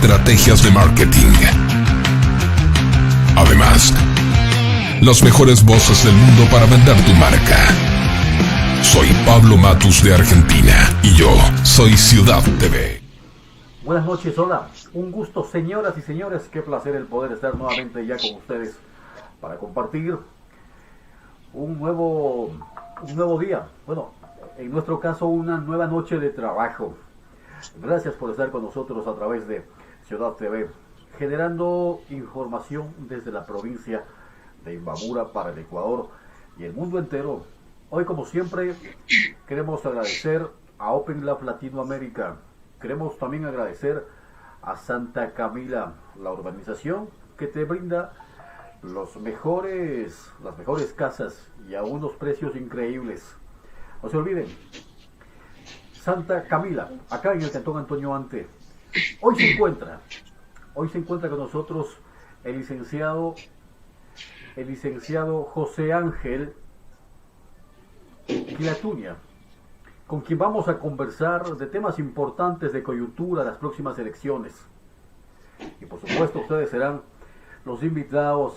estrategias de marketing. Además, las mejores voces del mundo para vender tu marca. Soy Pablo Matus de Argentina y yo soy Ciudad TV. Buenas noches, hola. Un gusto, señoras y señores. Qué placer el poder estar nuevamente ya con ustedes para compartir un nuevo día. Bueno, en nuestro caso, una nueva noche de trabajo. Gracias por estar con nosotros a través de Ciudad TV, generando información desde la provincia de Imbabura para el Ecuador y el mundo entero. Hoy, como siempre, queremos agradecer a Open Lab Latinoamérica. Queremos también agradecer a Santa Camila, la urbanización que te brinda las mejores casas y a unos precios increíbles. No se olviden, Santa Camila, acá en el Cantón Antonio Ante. Hoy se encuentra con nosotros el licenciado José Ángel Tipantuña, con quien vamos a conversar de temas importantes de coyuntura de las próximas elecciones. Y por supuesto ustedes serán los invitados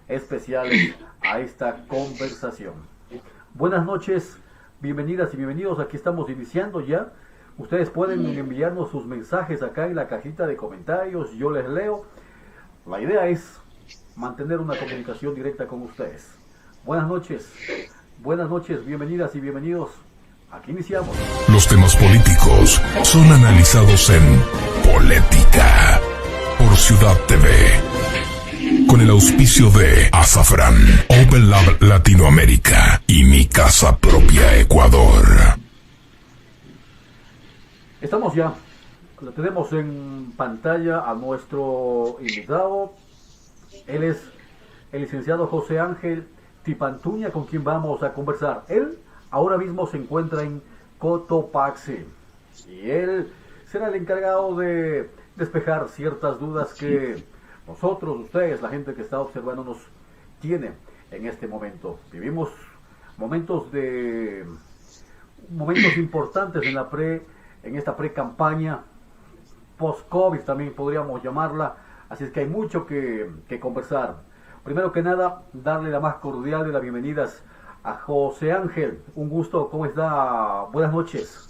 especiales a esta conversación. Buenas noches, bienvenidas y bienvenidos. Aquí estamos iniciando ya. Ustedes pueden enviarnos sus mensajes acá en la cajita de comentarios, yo les leo. La idea es mantener una comunicación directa con ustedes. Buenas noches, bienvenidas y bienvenidos. Aquí iniciamos. Los temas políticos son analizados en Polética por Ciudad TV, con el auspicio de Azafrán, Open Lab Latinoamérica y Mi Casa Propia Ecuador. Estamos ya, lo tenemos en pantalla a nuestro invitado. Él es el licenciado José Ángel Tipantuña, con quien vamos a conversar. Él ahora mismo se encuentra en Cotopaxi y él será el encargado de despejar ciertas dudas que nosotros, ustedes, la gente que está observándonos, tiene en este momento. Vivimos momentos importantes en esta pre-campaña, post-COVID también podríamos llamarla, así es que hay mucho que conversar. Primero que nada, darle la más cordial de las bienvenidas a José Ángel. Un gusto, ¿cómo está? Buenas noches.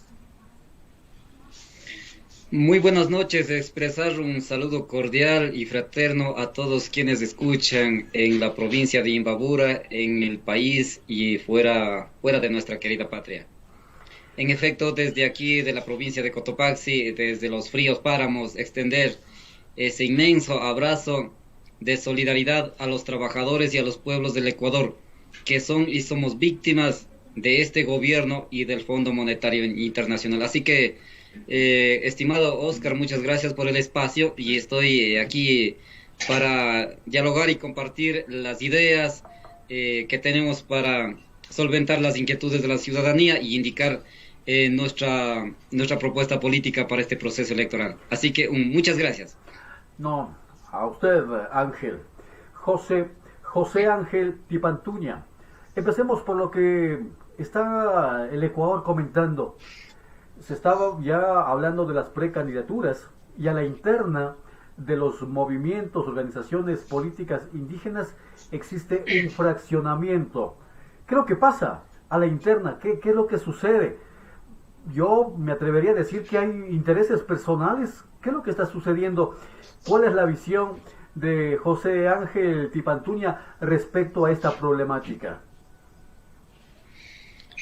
Muy buenas noches, expresar un saludo cordial y fraterno a todos quienes escuchan en la provincia de Imbabura, en el país y fuera de nuestra querida patria. En efecto, desde aquí de la provincia de Cotopaxi, desde los fríos páramos, extender ese inmenso abrazo de solidaridad a los trabajadores y a los pueblos del Ecuador, que son y somos víctimas de este gobierno y del Fondo Monetario Internacional. Así que, estimado Oscar, muchas gracias por el espacio y estoy aquí para dialogar y compartir las ideas que tenemos para solventar las inquietudes de la ciudadanía y indicar nuestra propuesta política para este proceso electoral. Así que muchas gracias. No, a usted, Ángel. José Ángel Tipantuña. Empecemos por lo que está el Ecuador comentando. Se estaba ya hablando de las precandidaturas y a la interna de los movimientos, organizaciones políticas indígenas existe un fraccionamiento. ¿Qué es lo que pasa a la interna? ¿Qué es lo que sucede? Yo me atrevería a decir que hay intereses personales. ¿Qué es lo que está sucediendo? ¿Cuál es la visión de José Ángel Tipantuña respecto a esta problemática?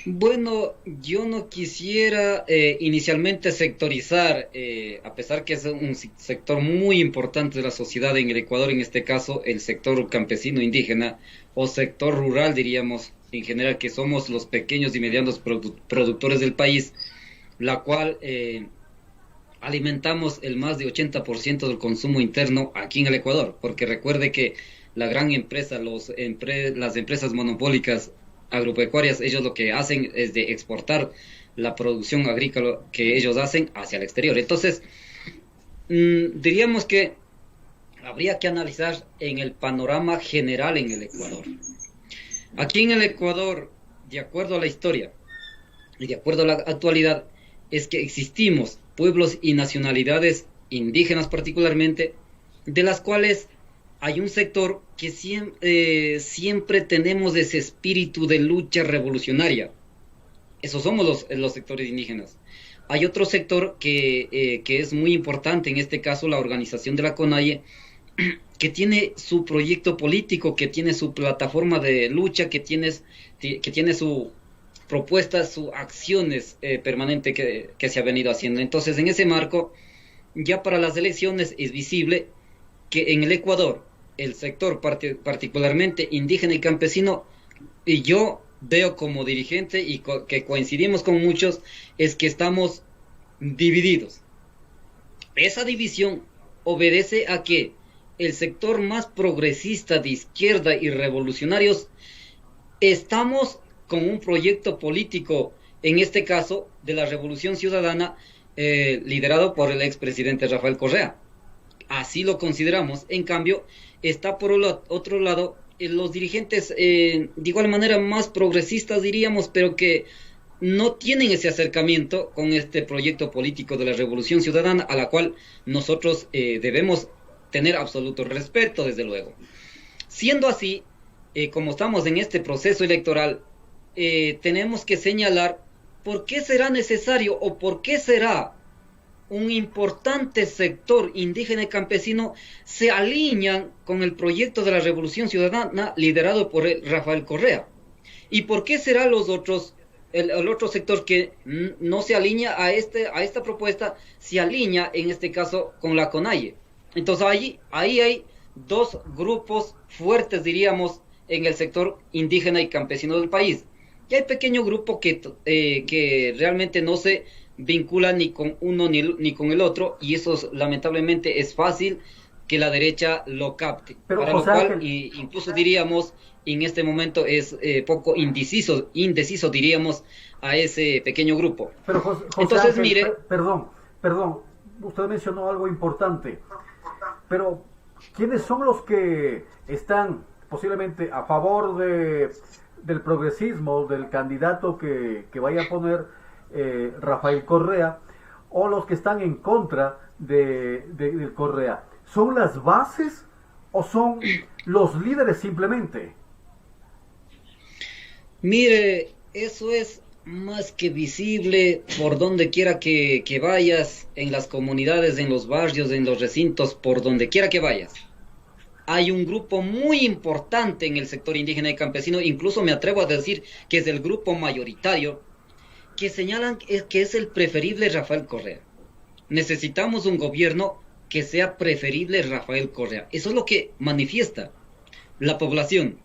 Bueno, yo no quisiera inicialmente sectorizar, a pesar que es un sector muy importante de la sociedad en el Ecuador, en este caso el sector campesino indígena o sector rural, diríamos, en general, que somos los pequeños y medianos productores del país, la cual alimentamos el más de 80% del consumo interno aquí en el Ecuador, porque recuerde que la gran empresa, las empresas monopólicas agropecuarias, ellos lo que hacen es de exportar la producción agrícola que ellos hacen hacia el exterior. Entonces, diríamos que habría que analizar en el panorama general en el Ecuador. Aquí en el Ecuador, de acuerdo a la historia y de acuerdo a la actualidad, es que existimos pueblos y nacionalidades indígenas particularmente, de las cuales hay un sector que siempre tenemos ese espíritu de lucha revolucionaria. Esos somos los sectores indígenas. Hay otro sector que es muy importante, en este caso la organización de la CONAIE, que tiene su proyecto político, que tiene su plataforma de lucha, que tiene su propuesta, sus acciones permanentes que se ha venido haciendo. Entonces, en ese marco, ya para las elecciones es visible que en el Ecuador, el sector particularmente indígena y campesino, y yo veo como dirigente y que coincidimos con muchos, es que estamos divididos. Esa división obedece a que el sector más progresista de izquierda y revolucionarios estamos con un proyecto político, en este caso de la Revolución Ciudadana, liderado por el expresidente Rafael Correa. Así lo consideramos. En cambio, está por otro lado los dirigentes de igual manera más progresistas, diríamos, pero que no tienen ese acercamiento con este proyecto político de la Revolución Ciudadana, a la cual nosotros debemos tener absoluto respeto, desde luego. Siendo así, como estamos en este proceso electoral, tenemos que señalar por qué será necesario o por qué será un importante sector indígena y campesino se alinean con el proyecto de la Revolución Ciudadana liderado por Rafael Correa. ¿Y por qué será el otro sector que no se alinea a esta propuesta, se alinea en este caso con la CONAIE? Entonces ahí hay dos grupos fuertes, diríamos, en el sector indígena y campesino del país. Y hay pequeño grupo que realmente no se vincula ni con uno ni con el otro, y eso lamentablemente es fácil que la derecha lo capte. Pero, para José lo cual, Ángel, incluso diríamos, en este momento es poco indeciso, diríamos, a ese pequeño grupo. Pero José Entonces, Ángel, mire... perdón, usted mencionó algo importante, pero ¿quiénes son los que están posiblemente a favor del progresismo, del candidato que vaya a poner Rafael Correa, o los que están en contra de Correa? ¿Son las bases o son los líderes simplemente? Mire, eso es más que visible por donde quiera que vayas, en las comunidades, en los barrios, en los recintos, por donde quiera que vayas. Hay un grupo muy importante en el sector indígena y campesino, incluso me atrevo a decir que es el grupo mayoritario, que señalan que es el preferible Rafael Correa. Necesitamos un gobierno que sea preferible Rafael Correa. Eso es lo que manifiesta la población.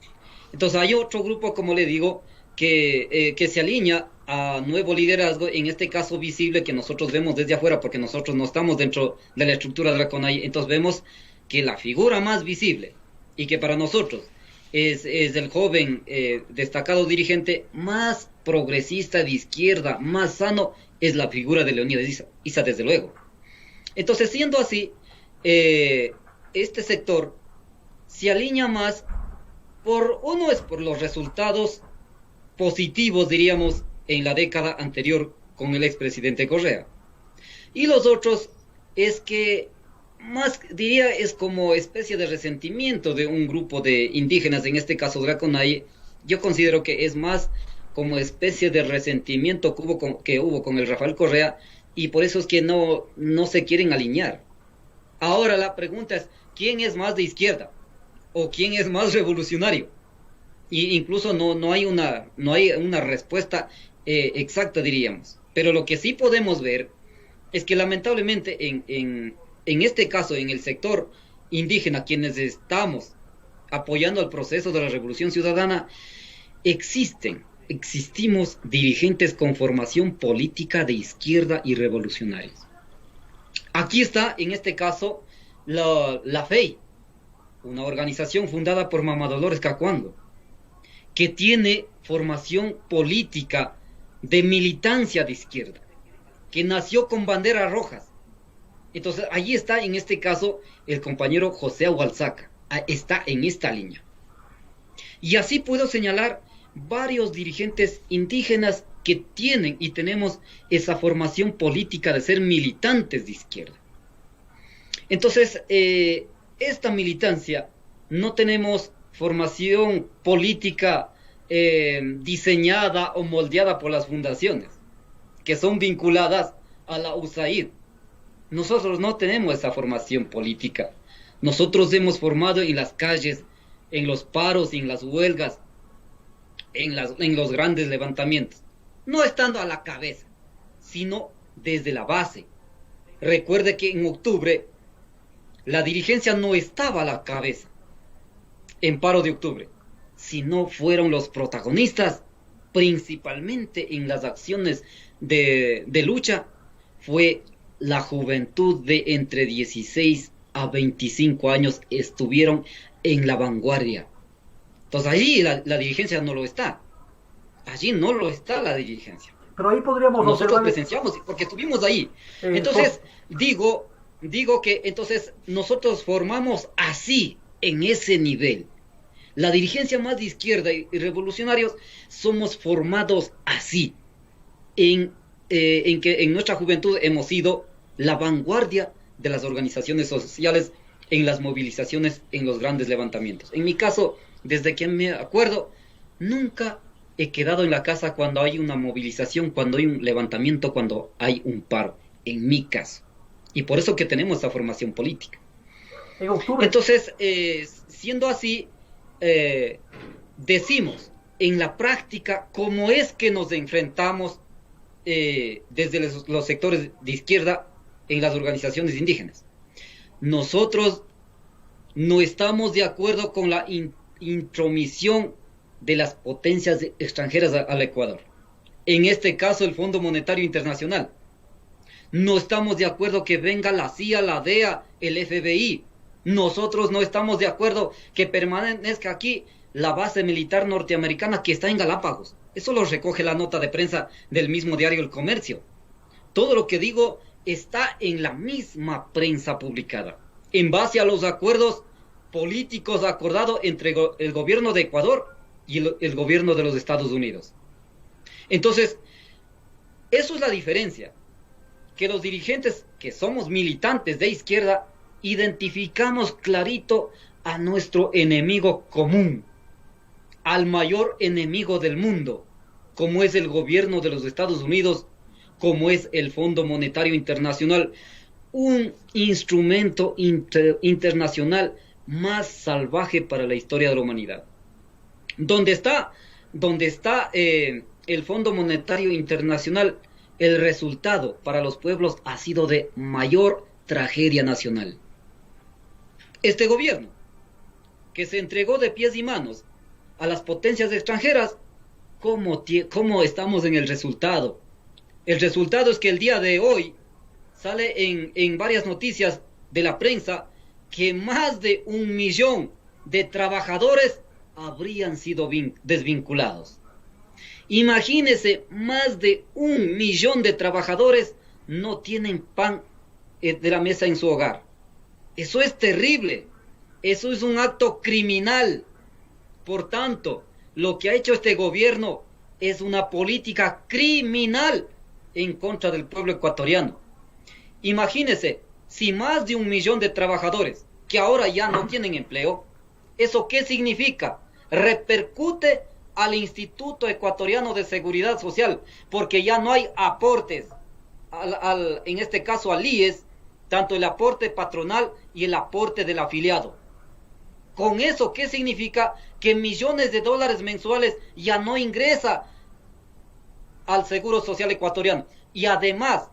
Entonces hay otro grupo, como le digo, que se alinea a nuevo liderazgo, en este caso visible, que nosotros vemos desde afuera, porque nosotros no estamos dentro de la estructura de la CONAIE. Entonces vemos que la figura más visible, y que para nosotros es el joven destacado dirigente más progresista de izquierda, más sano, es la figura de Leonidas Issa, desde luego. Entonces, siendo así, este sector se alinea más por los resultados positivos, diríamos, en la década anterior con el expresidente Correa. Y los otros es que más diría es como especie de resentimiento de un grupo de indígenas, en este caso de la CONAIE. Yo considero que es más como especie de resentimiento que hubo con el Rafael Correa, y por eso es que no se quieren alinear. Ahora la pregunta es, ¿quién es más de izquierda? ¿O quién es más revolucionario? Y incluso no hay una respuesta exacta, diríamos. Pero lo que sí podemos ver es que lamentablemente en este caso, en el sector indígena, quienes estamos apoyando el proceso de la Revolución Ciudadana, existimos dirigentes con formación política de izquierda y revolucionarios. Aquí está, en este caso, la FEI, una organización fundada por Mama Dolores Cacuango, que tiene formación política de militancia de izquierda, que nació con banderas rojas. Entonces, allí está, en este caso, el compañero José Agualzaca, está en esta línea. Y así puedo señalar varios dirigentes indígenas que tienen y tenemos esa formación política de ser militantes de izquierda. Entonces, esta militancia no tenemos formación política diseñada o moldeada por las fundaciones que son vinculadas a la USAID. Nosotros no tenemos esa formación política. Nosotros hemos formado en las calles, en los paros, en las huelgas, en los grandes levantamientos. No estando a la cabeza, sino desde la base. Recuerde que en octubre la dirigencia no estaba a la cabeza en paro de octubre, sino fueron los protagonistas, principalmente en las acciones de lucha, fue la juventud de entre 16 a 25 años estuvieron en la vanguardia. Entonces allí la dirigencia no lo está. Allí no lo está la dirigencia. Pero ahí podríamos Nosotros observar... presenciamos porque estuvimos ahí. Entonces, digo que entonces nosotros formamos así, en ese nivel. La dirigencia más de izquierda y revolucionarios somos formados así. En que en nuestra juventud hemos sido la vanguardia de las organizaciones sociales en las movilizaciones, en los grandes levantamientos. En mi caso, desde que me acuerdo, nunca he quedado en la casa cuando hay una movilización, cuando hay un levantamiento, cuando hay un paro, en mi caso. Y por eso que tenemos esa formación política. En octubre. Entonces, siendo así, decimos en la práctica cómo es que nos enfrentamos desde los sectores de izquierda en las organizaciones indígenas. Nosotros no estamos de acuerdo con la intromisión de las potencias extranjeras al Ecuador. En este caso, el Fondo Monetario Internacional. No estamos de acuerdo que venga la CIA, la DEA, el FBI. Nosotros no estamos de acuerdo que permanezca aquí la base militar norteamericana que está en Galápagos. Eso lo recoge la nota de prensa del mismo diario El Comercio. Todo lo que digo está en la misma prensa publicada, en base a los acuerdos políticos acordados entre el gobierno de Ecuador y el gobierno de los Estados Unidos. Entonces, eso es la diferencia, que los dirigentes que somos militantes de izquierda identificamos clarito a nuestro enemigo común, al mayor enemigo del mundo, como es el gobierno de los Estados Unidos, como es el Fondo Monetario Internacional, un instrumento internacional más salvaje para la historia de la humanidad. Donde está el Fondo Monetario Internacional, el resultado para los pueblos ha sido de mayor tragedia nacional. Este gobierno, que se entregó de pies y manos a las potencias extranjeras, ¿cómo estamos en el resultado? El resultado es que el día de hoy sale en varias noticias de la prensa que más de 1 millón de trabajadores habrían sido desvinculados. Imagínese, más de 1 millón de trabajadores no tienen pan de la mesa en su hogar. Eso es terrible. Eso es un acto criminal. Por tanto, lo que ha hecho este gobierno es una política criminal en contra del pueblo ecuatoriano. Imagínese, si más de 1 millón de trabajadores que ahora ya no tienen empleo, ¿eso qué significa? Repercute al Instituto Ecuatoriano de Seguridad Social, porque ya no hay aportes, en este caso al IES, tanto el aporte patronal y el aporte del afiliado. Con eso, ¿qué significa? Que millones de dólares mensuales ya no ingresa al Seguro Social ecuatoriano. Y además,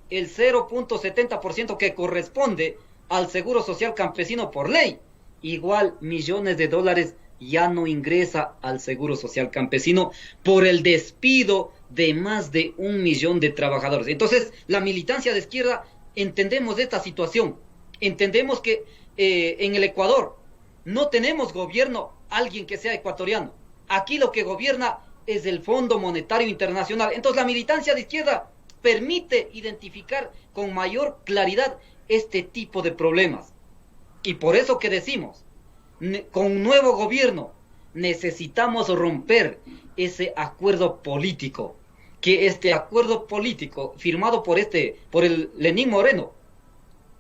el 0.70% que corresponde al Seguro Social campesino por ley, igual millones de dólares ya no ingresa al Seguro Social campesino por el despido de más de 1 millón de trabajadores. Entonces, la militancia de izquierda entendemos esta situación. Entendemos que en el Ecuador no tenemos gobierno alguien que sea ecuatoriano. Aquí lo que gobierna es el Fondo Monetario Internacional. Entonces, la militancia de izquierda permite identificar con mayor claridad este tipo de problemas. Y por eso que decimos, con un nuevo gobierno necesitamos romper ese acuerdo político, que este acuerdo político firmado por el Lenín Moreno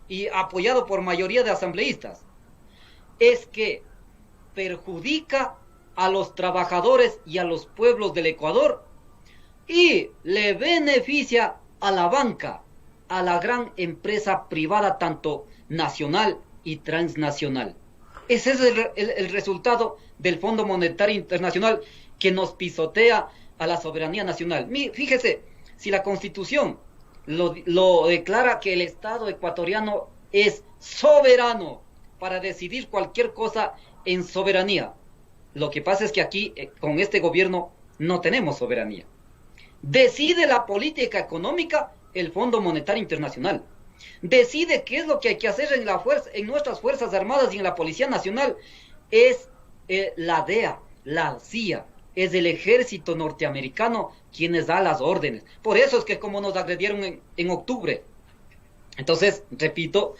y apoyado por mayoría de asambleístas, es que perjudica a los trabajadores y a los pueblos del Ecuador y le beneficia a la banca, a la gran empresa privada, tanto nacional y transnacional. Ese es el resultado del Fondo Monetario Internacional, que nos pisotea a la soberanía nacional. Fíjese, si la Constitución lo declara que el Estado ecuatoriano es soberano para decidir cualquier cosa en soberanía. Lo que pasa es que aquí, con este gobierno, no tenemos soberanía. Decide la política económica el Fondo Monetario Internacional. Decide qué es lo que hay que hacer en nuestras Fuerzas Armadas y en la Policía Nacional. Es la DEA, la CIA, es el ejército norteamericano quienes da las órdenes. Por eso es que como nos agredieron en octubre. Entonces, repito,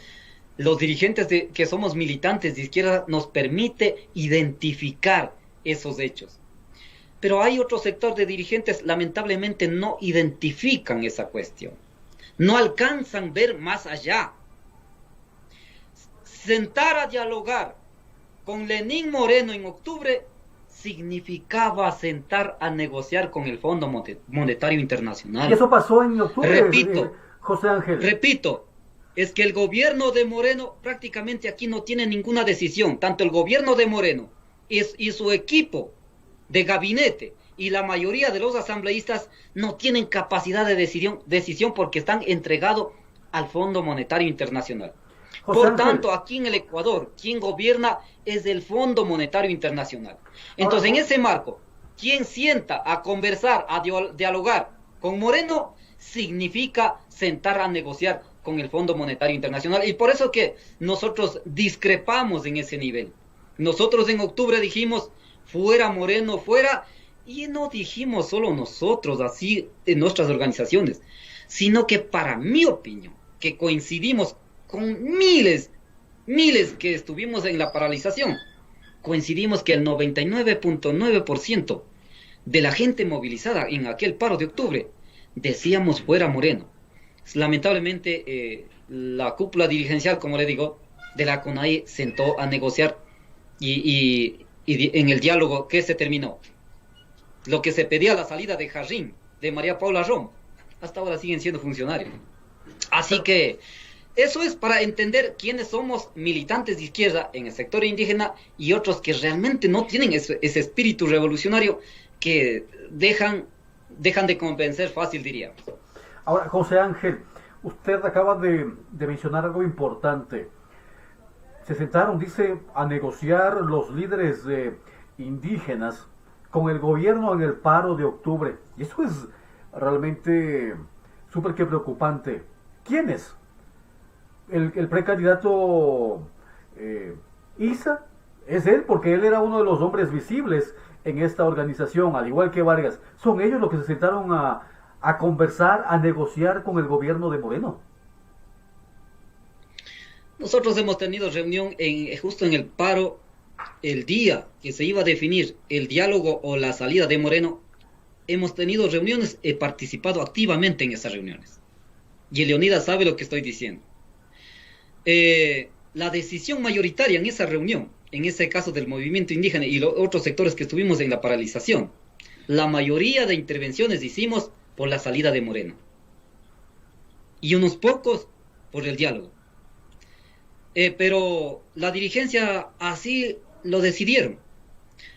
los dirigentes que somos militantes de izquierda nos permite identificar esos hechos. Pero hay otro sector de dirigentes, lamentablemente, no identifican esa cuestión. No alcanzan a ver más allá. Sentar a dialogar con Lenín Moreno en octubre significaba sentar a negociar con el Fondo Monetario Internacional. Y eso pasó en octubre, repito, José Ángel. Repito, es que el gobierno de Moreno prácticamente aquí no tiene ninguna decisión. Tanto el gobierno de Moreno y su equipo de gabinete y la mayoría de los asambleístas no tienen capacidad de decisión porque están entregados al Fondo Monetario Internacional. José Por Ángel, tanto, aquí en el Ecuador, quien gobierna es el Fondo Monetario Internacional. Entonces, ahora, en ese marco, quien sienta a conversar, a dialogar con Moreno, significa sentar a negociar con el Fondo Monetario Internacional. Y por eso que nosotros discrepamos en ese nivel. Nosotros en octubre dijimos, fuera Moreno, fuera, y no dijimos solo nosotros, así en nuestras organizaciones, sino que para mi opinión, que coincidimos con miles que estuvimos en la paralización, coincidimos que el 99.9% de la gente movilizada en aquel paro de octubre decíamos fuera Moreno. Lamentablemente la cúpula dirigencial, como le digo, de la CONAIE sentó a negociar y en el diálogo, ¿qué se terminó? Lo que se pedía, la salida de Jarrín, de María Paula Rom, hasta ahora siguen siendo funcionarios. Así que eso es para entender quiénes somos militantes de izquierda en el sector indígena y otros que realmente no tienen ese espíritu revolucionario, que dejan de convencer fácil, diría. Ahora, José Ángel, usted acaba de mencionar algo importante. Se sentaron, dice, a negociar los líderes indígenas con el gobierno en el paro de octubre. Y eso es realmente súper que preocupante. ¿Quiénes? El precandidato Isa, es él, porque él era uno de los hombres visibles en esta organización, al igual que Vargas. Son ellos los que se sentaron a conversar, a negociar con el gobierno de Moreno. Nosotros hemos tenido reunión justo en el paro, el día que se iba a definir el diálogo o la salida de Moreno. Hemos tenido reuniones, he participado activamente en esas reuniones. Y Leonidas sabe lo que estoy diciendo. La decisión mayoritaria en esa reunión, en ese caso del movimiento indígena y los otros sectores que estuvimos en la paralización, la mayoría de intervenciones hicimos por la salida de Moreno. Y unos pocos por el diálogo. Pero la dirigencia así lo decidieron.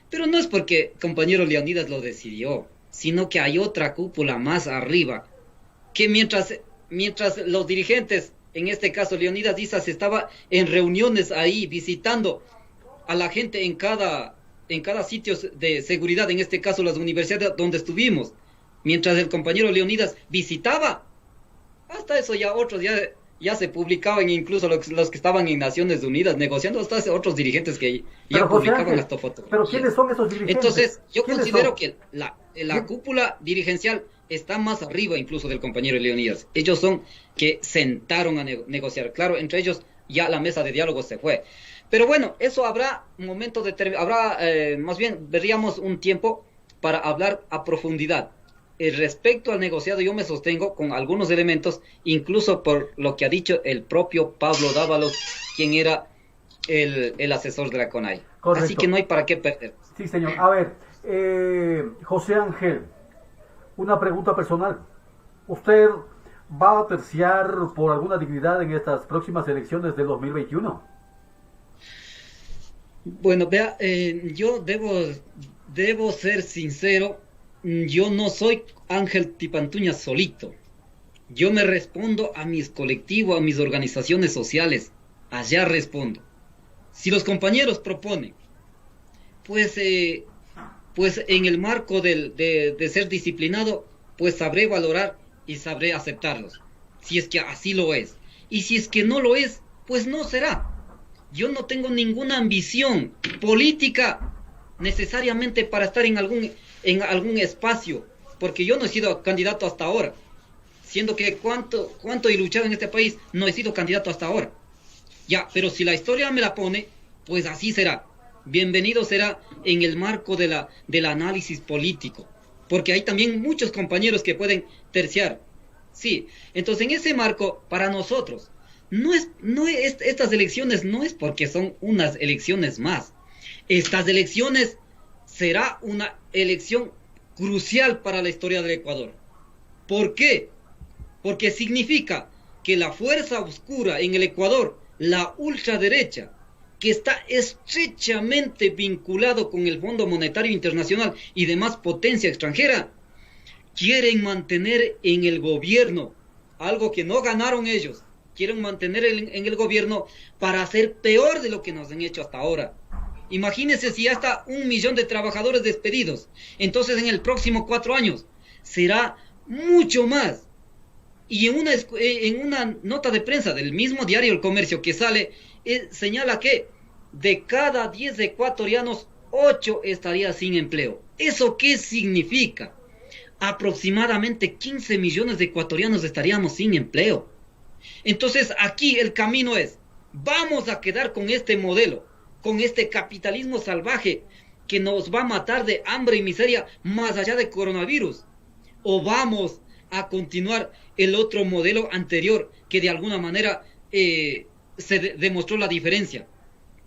Pero no es porque compañero Leonidas lo decidió, sino que hay otra cúpula más arriba, que mientras los dirigentes, en este caso Leonidas Díaz, estaba en reuniones ahí, visitando a la gente en cada sitio de seguridad, en este caso las universidades donde estuvimos, mientras el compañero Leonidas visitaba, hasta eso ya otros ya se publicaban, incluso los que estaban en Naciones Unidas negociando, hasta otros dirigentes que ya publicaban hasta fotos. ¿Pero quiénes son esos dirigentes? Entonces, yo considero que la cúpula dirigencial está más arriba incluso del compañero Leonidas. Ellos son que sentaron a negociar. Claro, entre ellos ya la mesa de diálogo se fue. Pero bueno, eso habrá más bien veríamos un tiempo para hablar a profundidad. respecto al negociado, yo me sostengo con algunos elementos, incluso por lo que ha dicho el propio Pablo Dávalos, quien era el asesor de la CONAIE. Correcto. Así que no hay para qué perder. Sí, señor. A ver, José Ángel, una pregunta personal. ¿Usted va a terciar por alguna dignidad en estas próximas elecciones del 2021? Bueno, vea, yo debo ser sincero. Yo no soy Ángel Tipantuña solito. Yo me respondo a mis colectivos, a mis organizaciones sociales. Allá respondo. Si los compañeros proponen, pues en el marco de ser disciplinado, pues sabré valorar y sabré aceptarlos. Si es que así lo es. Y si es que no lo es, pues no será. Yo no tengo ninguna ambición política necesariamente para estar en algún espacio, porque yo no he sido candidato hasta ahora, siendo que cuánto he luchado en este país, no he sido candidato hasta ahora. Ya, pero si la historia me la pone, pues así será. Bienvenido será en el marco del análisis político, porque hay también muchos compañeros que pueden terciar. Sí, entonces en ese marco, para nosotros, estas elecciones no es porque son unas elecciones más. Estas elecciones será una elección crucial para la historia del Ecuador. ¿Por qué? Porque significa que la fuerza oscura en el Ecuador, la ultraderecha, que está estrechamente vinculado con el Fondo Monetario Internacional y demás potencia extranjera, quieren mantener en el gobierno algo que no ganaron ellos. Quieren mantener en el gobierno para hacer peor de lo que nos han hecho hasta ahora. Imagínense si ya está 1 millón de trabajadores despedidos. Entonces en el próximo 4 años será mucho más. Y en una nota de prensa del mismo diario El Comercio que sale, señala que de cada 10 ecuatorianos, 8 estaría sin empleo. ¿Eso qué significa? Aproximadamente 15 millones de ecuatorianos estaríamos sin empleo. Entonces aquí el camino es, vamos a quedar con este modelo, con este capitalismo salvaje que nos va a matar de hambre y miseria más allá de coronavirus, o vamos a continuar el otro modelo anterior que de alguna manera se demostró la diferencia,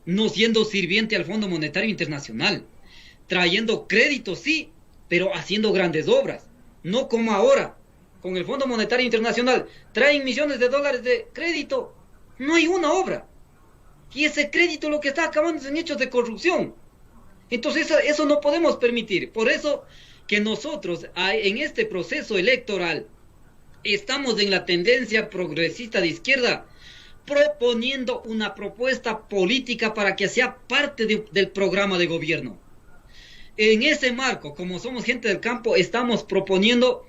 no siendo sirviente al Fondo Monetario Internacional, trayendo créditos sí, pero haciendo grandes obras, no como ahora. Con el Fondo Monetario Internacional traen millones de dólares de crédito, no hay una obra. Y ese crédito lo que está acabando es en hechos de corrupción. Entonces eso no podemos permitir. Por eso que nosotros en este proceso electoral estamos en la tendencia progresista de izquierda, proponiendo una propuesta política para que sea parte del programa de gobierno. En ese marco, como somos gente del campo, estamos proponiendo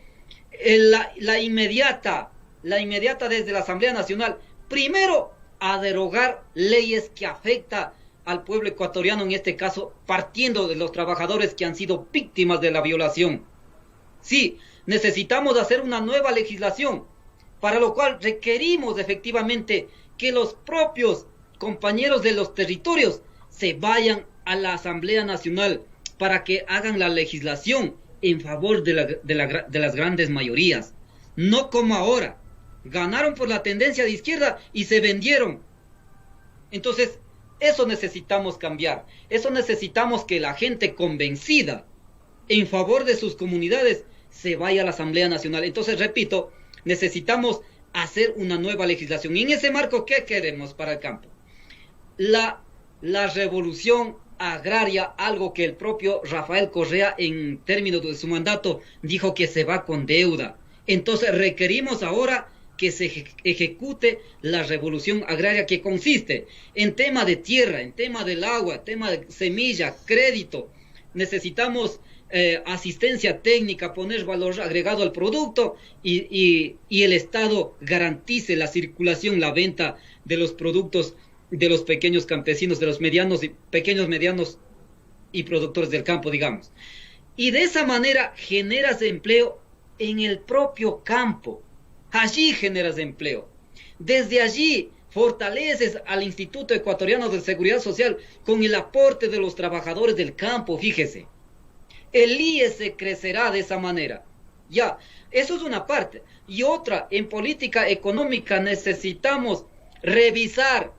la inmediata desde la Asamblea Nacional, primero a derogar leyes que afectan al pueblo ecuatoriano, en este caso partiendo de los trabajadores que han sido víctimas de la violación. Sí, necesitamos hacer una nueva legislación, para lo cual requerimos efectivamente que los propios compañeros de los territorios se vayan a la Asamblea Nacional para que hagan la legislación en favor de las grandes mayorías. No como ahora. Ganaron por la tendencia de izquierda y se vendieron. Entonces, eso necesitamos cambiar. Eso necesitamos que la gente convencida en favor de sus comunidades se vaya a la Asamblea Nacional. Entonces, repito, necesitamos hacer una nueva legislación. Y en ese marco, ¿qué queremos para el campo? La revolución agraria, algo que el propio Rafael Correa en términos de su mandato dijo que se va con deuda. Entonces requerimos ahora que se ejecute la revolución agraria, que consiste en tema de tierra, en tema del agua, tema de semilla, crédito. Necesitamos asistencia técnica, poner valor agregado al producto y el Estado garantice la circulación, la venta de los productos de los pequeños campesinos, de los pequeños, medianos y productores del campo, digamos. Y de esa manera generas empleo en el propio campo. Allí generas empleo. Desde allí fortaleces al Instituto Ecuatoriano de Seguridad Social con el aporte de los trabajadores del campo, fíjese. El IES crecerá de esa manera. Ya, eso es una parte. Y otra, en política económica necesitamos revisar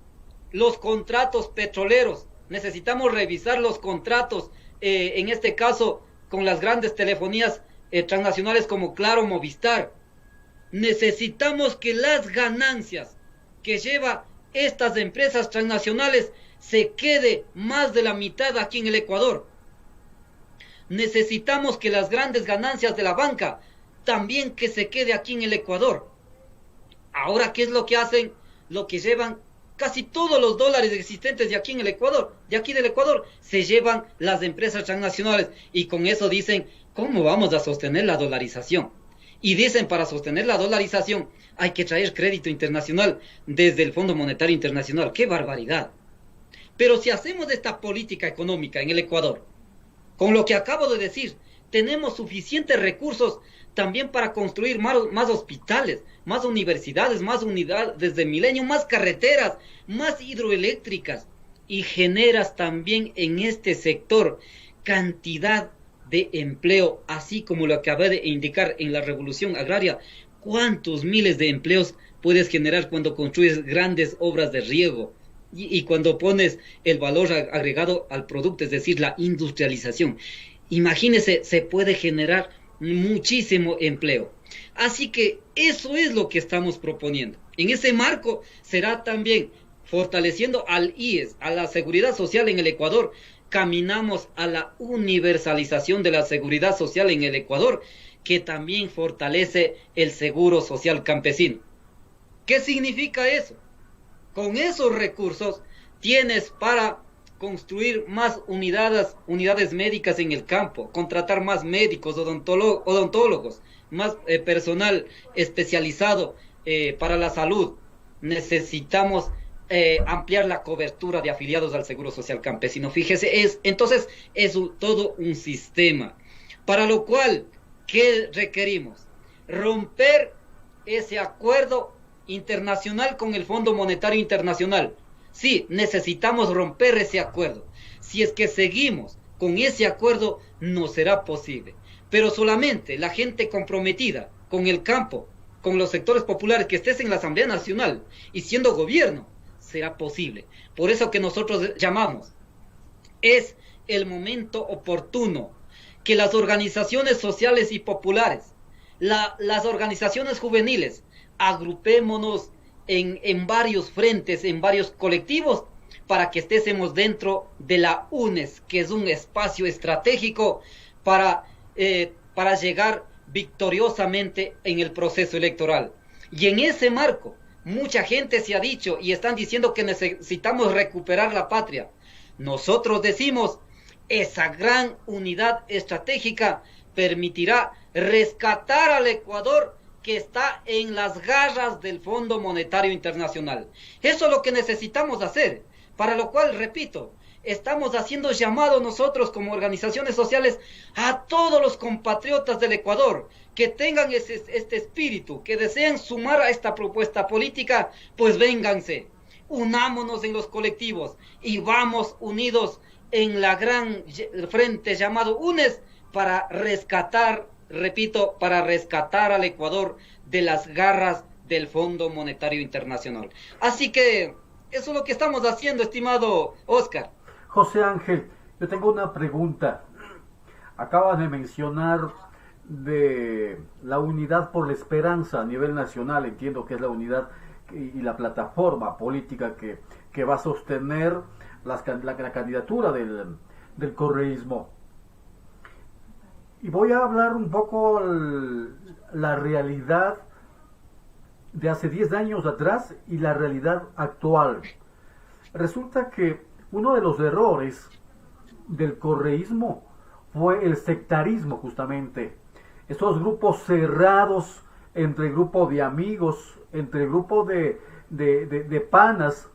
los contratos petroleros, necesitamos revisar los contratos, en este caso, con las grandes telefonías transnacionales como Claro, Movistar. Necesitamos que las ganancias que lleva estas empresas transnacionales se quede más de la mitad aquí en el Ecuador. Necesitamos que las grandes ganancias de la banca también que se quede aquí en el Ecuador. Ahora, ¿qué es lo que hacen? Lo que llevan casi todos los dólares existentes de aquí en el Ecuador, de aquí del Ecuador, se llevan las empresas transnacionales y con eso dicen, ¿cómo vamos a sostener la dolarización? Y dicen, para sostener la dolarización hay que traer crédito internacional desde el Fondo Monetario Internacional. ¡Qué barbaridad! Pero si hacemos esta política económica en el Ecuador, con lo que acabo de decir, tenemos suficientes recursos también para construir más hospitales, más universidades, más unidades de milenio, más carreteras, más hidroeléctricas, y generas también en este sector cantidad de empleo, así como lo acabé de indicar en la revolución agraria. ¿Cuántos miles de empleos puedes generar cuando construyes grandes obras de riego y cuando pones el valor agregado al producto, es decir, la industrialización? Imagínese, se puede generar muchísimo empleo. Así que eso es lo que estamos proponiendo. En ese marco será también fortaleciendo al IES, a la seguridad social en el Ecuador. Caminamos a la universalización de la seguridad social en el Ecuador, que también fortalece el seguro social campesino. ¿Qué significa eso? Con esos recursos tienes para construir más unidades médicas en el campo, contratar más médicos, odontólogos, más personal especializado para la salud. Necesitamos ampliar la cobertura de afiliados al Seguro Social Campesino. Fíjese, entonces es todo un sistema, para lo cual, ¿qué requerimos? Romper ese acuerdo internacional con el Fondo Monetario Internacional. Sí, necesitamos romper ese acuerdo. Si es que seguimos con ese acuerdo, no será posible. Pero solamente la gente comprometida con el campo, con los sectores populares, que estés en la Asamblea Nacional y siendo gobierno, será posible. Por eso que nosotros llamamos, es el momento oportuno que las organizaciones sociales y populares, las organizaciones juveniles, agrupémonos en varios frentes, en varios colectivos, para que estemos dentro de la UNES, que es un espacio estratégico para llegar victoriosamente en el proceso electoral. Y en ese marco, mucha gente se ha dicho y están diciendo que necesitamos recuperar la patria. Nosotros decimos, esa gran unidad estratégica permitirá rescatar al Ecuador, que está en las garras del Fondo Monetario Internacional. Eso es lo que necesitamos hacer, para lo cual, repito, estamos haciendo llamado nosotros como organizaciones sociales a todos los compatriotas del Ecuador que tengan este espíritu, que deseen sumar a esta propuesta política, pues vénganse, unámonos en los colectivos y vamos unidos en la gran frente llamado UNES para rescatar, repito, para rescatar al Ecuador de las garras del Fondo Monetario Internacional. Así que eso es lo que estamos haciendo, estimado Oscar. José Ángel, yo tengo una pregunta. Acabas de mencionar de la unidad por la esperanza a nivel nacional. Entiendo que es la unidad y la plataforma política que va a sostener la candidatura del correísmo. Y voy a hablar un poco la realidad de hace 10 años atrás y la realidad actual. Resulta que uno de los errores del correísmo fue el sectarismo, justamente. Estos grupos cerrados entre grupo de amigos, entre grupo de panas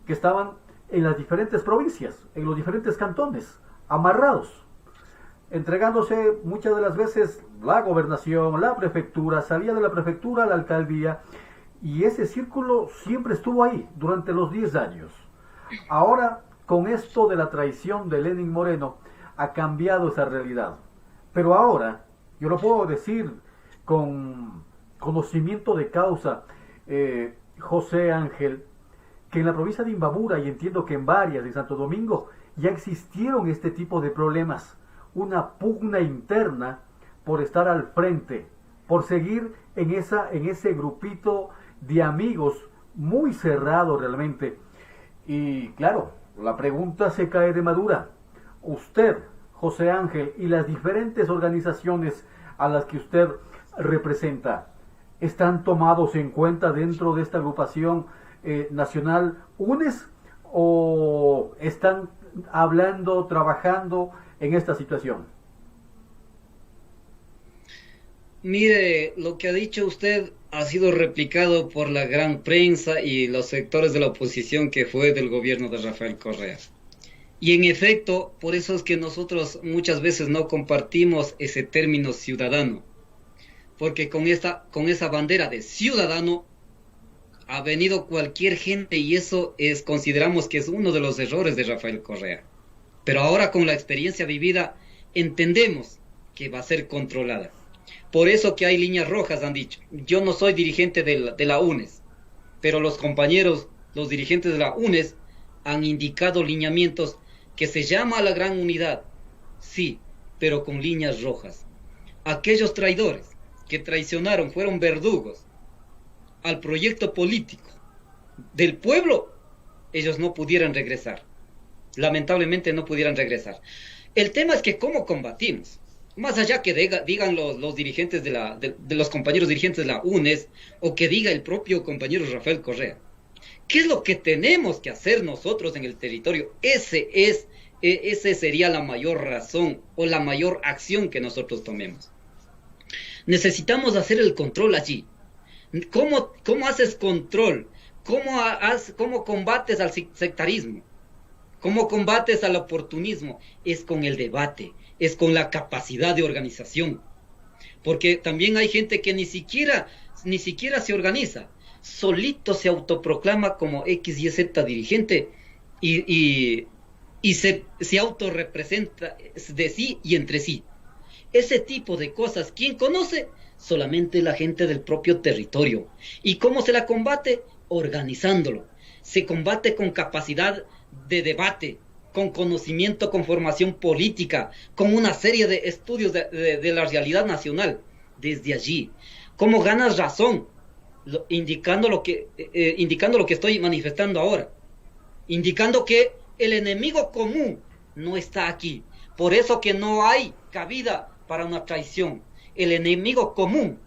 que estaban en las diferentes provincias, en los diferentes cantones, amarrados, entregándose muchas de las veces la gobernación, la prefectura, salía de la prefectura a la alcaldía, y ese círculo siempre estuvo ahí durante los 10 años. Ahora, con esto de la traición de Lenín Moreno, ha cambiado esa realidad. Pero ahora, yo lo puedo decir con conocimiento de causa, José Ángel, que en la provincia de Imbabura, y entiendo que en varias de Santo Domingo, ya existieron este tipo de problemas, una pugna interna por estar al frente, por seguir en ese grupito de amigos muy cerrado realmente. Y claro, la pregunta se cae de madura. Usted, José Ángel, y las diferentes organizaciones a las que usted representa, ¿están tomados en cuenta dentro de esta agrupación nacional UNES o están hablando, trabajando en esta situación? Mire, lo que ha dicho usted ha sido replicado por la gran prensa y los sectores de la oposición que fue del gobierno de Rafael Correa. Y en efecto, por eso es que nosotros muchas veces no compartimos ese término ciudadano, porque con esa bandera de ciudadano ha venido cualquier gente y eso consideramos que es uno de los errores de Rafael Correa. Pero ahora con la experiencia vivida entendemos que va a ser controlada. Por eso que hay líneas rojas, han dicho. Yo no soy dirigente de la UNES, pero los compañeros, los dirigentes de la UNES, han indicado lineamientos que se llama a la gran unidad, sí, pero con líneas rojas. Aquellos traidores que traicionaron, fueron verdugos al proyecto político del pueblo, ellos no pudieran regresar. Lamentablemente no pudieran regresar. El tema es que cómo combatimos. Más allá que digan los dirigentes de los compañeros dirigentes de la UNES o que diga el propio compañero Rafael Correa. ¿Qué es lo que tenemos que hacer nosotros en el territorio? Ese sería la mayor razón o la mayor acción que nosotros tomemos. Necesitamos hacer el control allí. ¿Cómo haces control? ¿Cómo combates al sectarismo? ¿Cómo combates al oportunismo? Es con el debate, es con la capacidad de organización. Porque también hay gente que ni siquiera se organiza, solito se autoproclama como X, Y, Z dirigente y se autorrepresenta de sí y entre sí. Ese tipo de cosas, ¿quién conoce? Solamente la gente del propio territorio. ¿Y cómo se la combate? Organizándolo. Se combate con capacidad de debate, con conocimiento, con formación política, con una serie de estudios de la realidad nacional. Desde allí, ¿cómo ganas razón? Indicando lo que estoy manifestando ahora. Indicando que el enemigo común no está aquí. Por eso que no hay cabida para una traición. El enemigo común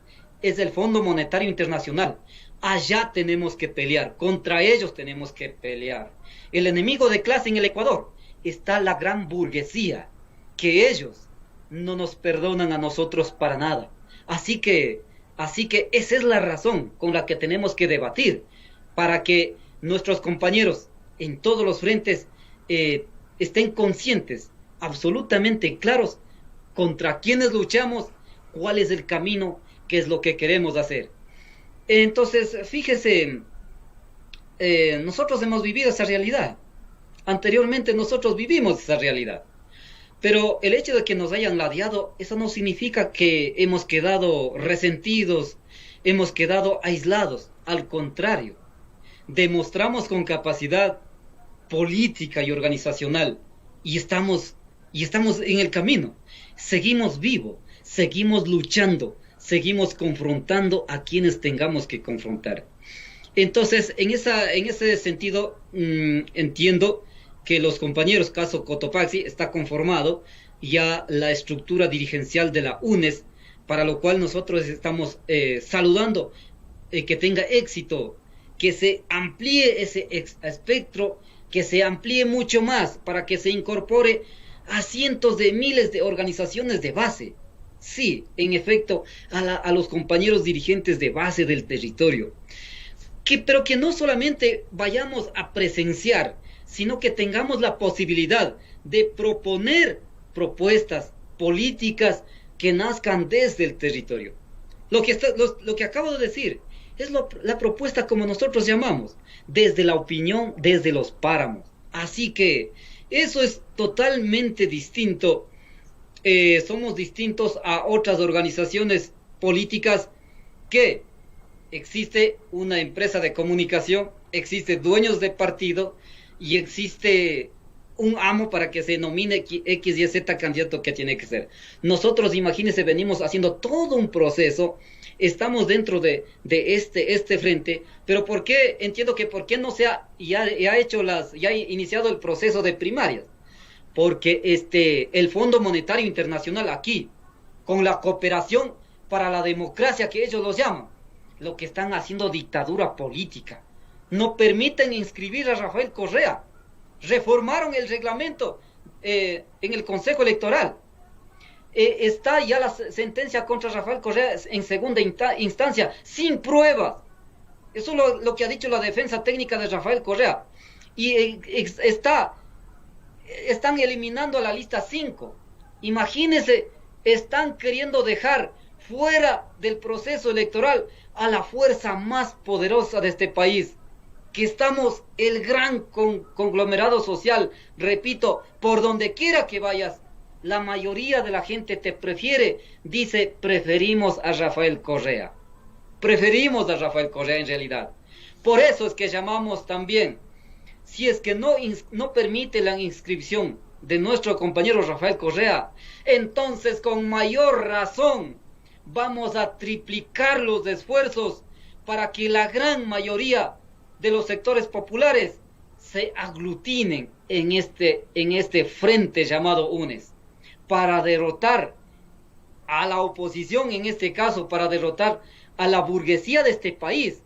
es el Fondo Monetario Internacional. Allá tenemos que pelear, contra ellos tenemos que pelear. El enemigo de clase en el Ecuador está la gran burguesía, que ellos no nos perdonan a nosotros para nada. Así que esa es la razón con la que tenemos que debatir, para que nuestros compañeros en todos los frentes estén conscientes, absolutamente claros, contra quiénes luchamos, cuál es el camino, qué es lo que queremos hacer. Entonces, fíjese, nosotros hemos vivido esa realidad. Anteriormente nosotros vivimos esa realidad. Pero el hecho de que nos hayan ladeado, eso no significa que hemos quedado resentidos, hemos quedado aislados. Al contrario, demostramos con capacidad política y organizacional y estamos en el camino. Seguimos vivos, seguimos luchando, seguimos confrontando a quienes tengamos que confrontar. Entonces, en ese sentido, entiendo que los compañeros, caso Cotopaxi, está conformado ya la estructura dirigencial de la UNES, para lo cual nosotros estamos saludando que tenga éxito, que se amplíe ese espectro, que se amplíe mucho más, para que se incorpore a cientos de miles de organizaciones de base. Sí, en efecto, a los compañeros dirigentes de base del territorio. Pero que no solamente vayamos a presenciar, sino que tengamos la posibilidad de proponer propuestas políticas que nazcan desde el territorio. Lo que acabo de decir es la propuesta, como nosotros llamamos, desde la opinión, desde los páramos. Así que eso es totalmente distinto. Somos distintos a otras organizaciones políticas que existe una empresa de comunicación, existe dueños de partido y existe un amo para que se nomine X y Z candidato que tiene que ser. Nosotros, imagínense, venimos haciendo todo un proceso, estamos dentro de este frente, pero ¿por qué? Entiendo que ¿por qué no se ha iniciado el proceso de primarias? Porque el Fondo Monetario Internacional aquí, con la cooperación para la democracia que ellos lo llaman, lo que están haciendo dictadura política. No permiten inscribir a Rafael Correa. Reformaron el reglamento en el Consejo Electoral. Está ya la sentencia contra Rafael Correa en segunda instancia, sin pruebas. Eso es lo que ha dicho la defensa técnica de Rafael Correa. Y están eliminando a la lista 5. Imagínense, están queriendo dejar fuera del proceso electoral a la fuerza más poderosa de este país, que estamos el gran conglomerado social. Repito, por donde quiera que vayas, la mayoría de la gente te prefiere, dice, preferimos a Rafael Correa. Preferimos a Rafael Correa en realidad. Por eso es que llamamos también, si es que no permite la inscripción de nuestro compañero Rafael Correa, entonces con mayor razón vamos a triplicar los esfuerzos para que la gran mayoría de los sectores populares se aglutinen en este frente llamado UNES, para derrotar a la oposición, en este caso, para derrotar a la burguesía de este país.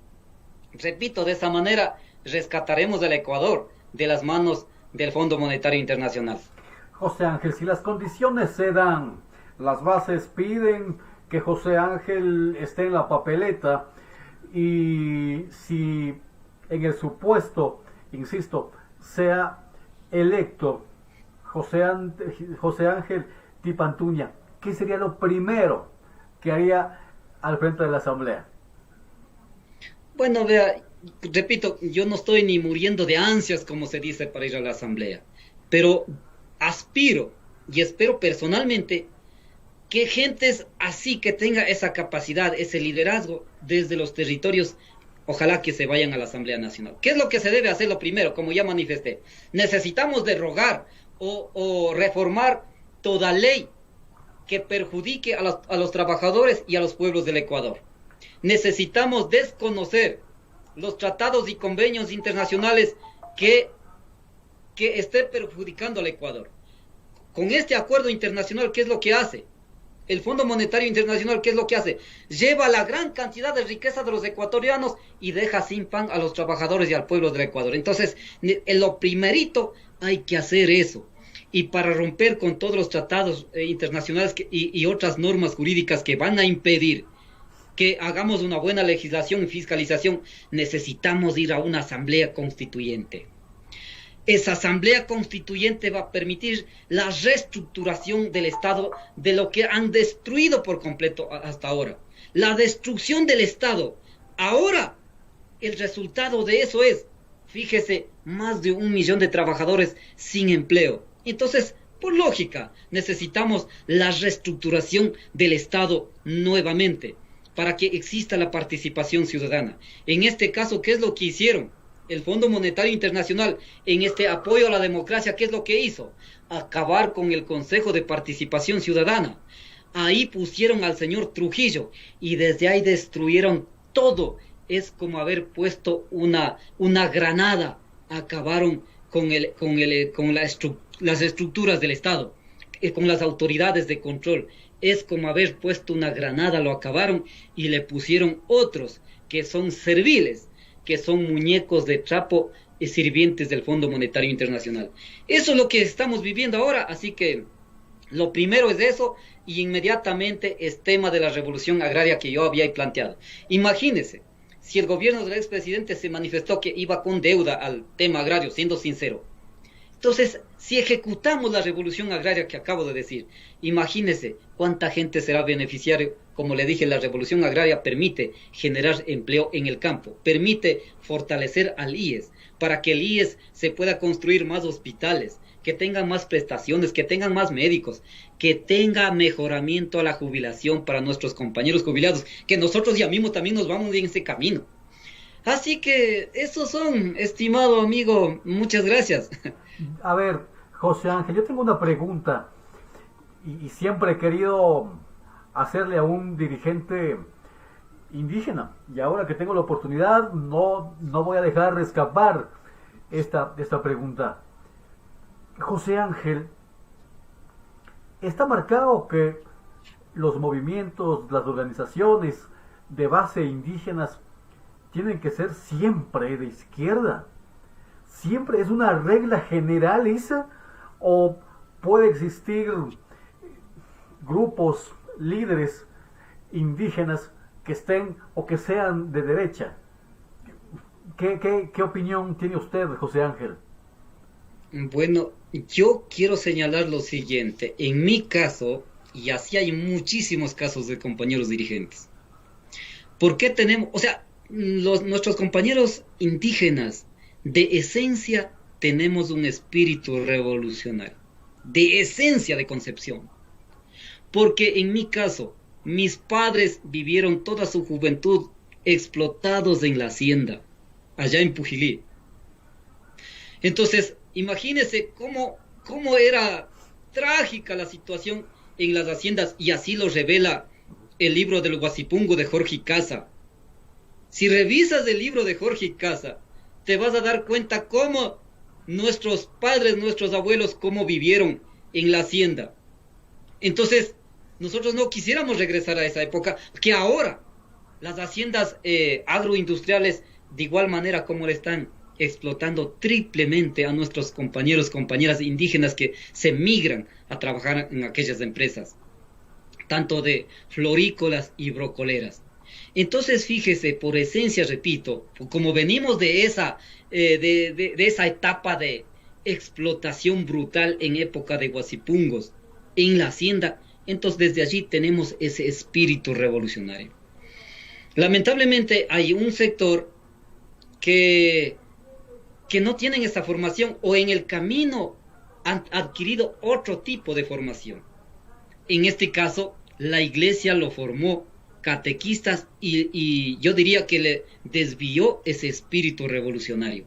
Repito, de esa manera rescataremos al Ecuador de las manos del Fondo Monetario Internacional. José Ángel, si las condiciones se dan, las bases piden que José Ángel esté en la papeleta, y si en el supuesto, insisto, sea electo José Ángel Tipantuña, ¿qué sería lo primero que haría al frente de la Asamblea? Bueno, vea, repito, yo no estoy ni muriendo de ansias, como se dice, para ir a la Asamblea, pero aspiro y espero personalmente que gentes así, que tenga esa capacidad, ese liderazgo desde los territorios, ojalá que se vayan a la Asamblea Nacional. ¿Qué es lo que se debe hacer lo primero? Como ya manifesté, necesitamos derogar o reformar toda ley que perjudique a los trabajadores y a los pueblos del Ecuador. Necesitamos desconocer los tratados y convenios internacionales que estén perjudicando al Ecuador. Con este acuerdo internacional, ¿qué es lo que hace? El Fondo Monetario Internacional, ¿qué es lo que hace? Lleva la gran cantidad de riqueza de los ecuatorianos y deja sin pan a los trabajadores y al pueblo del Ecuador. Entonces, en lo primerito hay que hacer eso. Y para romper con todos los tratados internacionales y otras normas jurídicas que van a impedir que hagamos una buena legislación y fiscalización, necesitamos ir a una asamblea constituyente. Esa asamblea constituyente va a permitir la reestructuración del Estado de lo que han destruido por completo hasta ahora. La destrucción del Estado. Ahora, el resultado de eso es, fíjese, más de 1 millón de trabajadores sin empleo. Entonces, por lógica, necesitamos la reestructuración del Estado nuevamente, para que exista la participación ciudadana. En este caso, ¿qué es lo que hicieron? El Fondo Monetario Internacional, en este apoyo a la democracia, ¿qué es lo que hizo? Acabar con el Consejo de Participación Ciudadana. Ahí pusieron al señor Trujillo y desde ahí destruyeron todo. Es como haber puesto una granada. Acabaron con las estructuras del Estado, con las autoridades de control. Es como haber puesto una granada, lo acabaron y le pusieron otros que son serviles, que son muñecos de trapo y sirvientes del Fondo Monetario Internacional. Eso es lo que estamos viviendo ahora, así que lo primero es eso, y inmediatamente es tema de la revolución agraria que yo había planteado. Imagínense, si el gobierno del expresidente se manifestó que iba con deuda al tema agrario, siendo sincero. Entonces, si ejecutamos la revolución agraria que acabo de decir, imagínense cuánta gente será beneficiario como le dije, la revolución agraria permite generar empleo en el campo, permite fortalecer al IES, para que el IES se pueda construir más hospitales, que tengan más prestaciones, que tengan más médicos, que tenga mejoramiento a la jubilación para nuestros compañeros jubilados, que nosotros ya mismo también nos vamos en ese camino. Así que esos son, estimado amigo, muchas gracias. A ver, José Ángel, yo tengo una pregunta y siempre he querido hacerle a un dirigente indígena, y ahora que tengo la oportunidad no voy a dejar de escapar esta pregunta. José Ángel, está marcado que los movimientos, las organizaciones de base indígenas tienen que ser siempre de izquierda. ¿Siempre es una regla general esa? ¿O puede existir grupos, líderes indígenas que estén o que sean de derecha? ¿Qué opinión tiene usted, José Ángel? Bueno, yo quiero señalar lo siguiente. En mi caso, y así hay muchísimos casos de compañeros dirigentes. ¿Por qué tenemos, o sea, nuestros compañeros indígenas, de esencia, tenemos un espíritu revolucionario, de esencia de concepción? Porque en mi caso, mis padres vivieron toda su juventud explotados en la hacienda, allá en Pujilí. Entonces, imagínense cómo era trágica la situación en las haciendas, y así lo revela el libro del Guasipungo de Jorge Casa. Si revisas el libro de Jorge Casa, te vas a dar cuenta cómo nuestros padres, nuestros abuelos, cómo vivieron en la hacienda. Entonces, nosotros no quisiéramos regresar a esa época, que ahora las haciendas agroindustriales, de igual manera como le están explotando triplemente a nuestros compañeros, compañeras indígenas que se migran a trabajar en aquellas empresas, tanto de florícolas y brocoleras. Entonces, fíjese, por esencia, repito, como venimos de esa etapa de explotación brutal en época de Guasipungos, en la hacienda, entonces desde allí tenemos ese espíritu revolucionario. Lamentablemente hay un sector que no tienen esta formación, o en el camino han adquirido otro tipo de formación. En este caso, la iglesia lo formó catequistas y yo diría que le desvió ese espíritu revolucionario.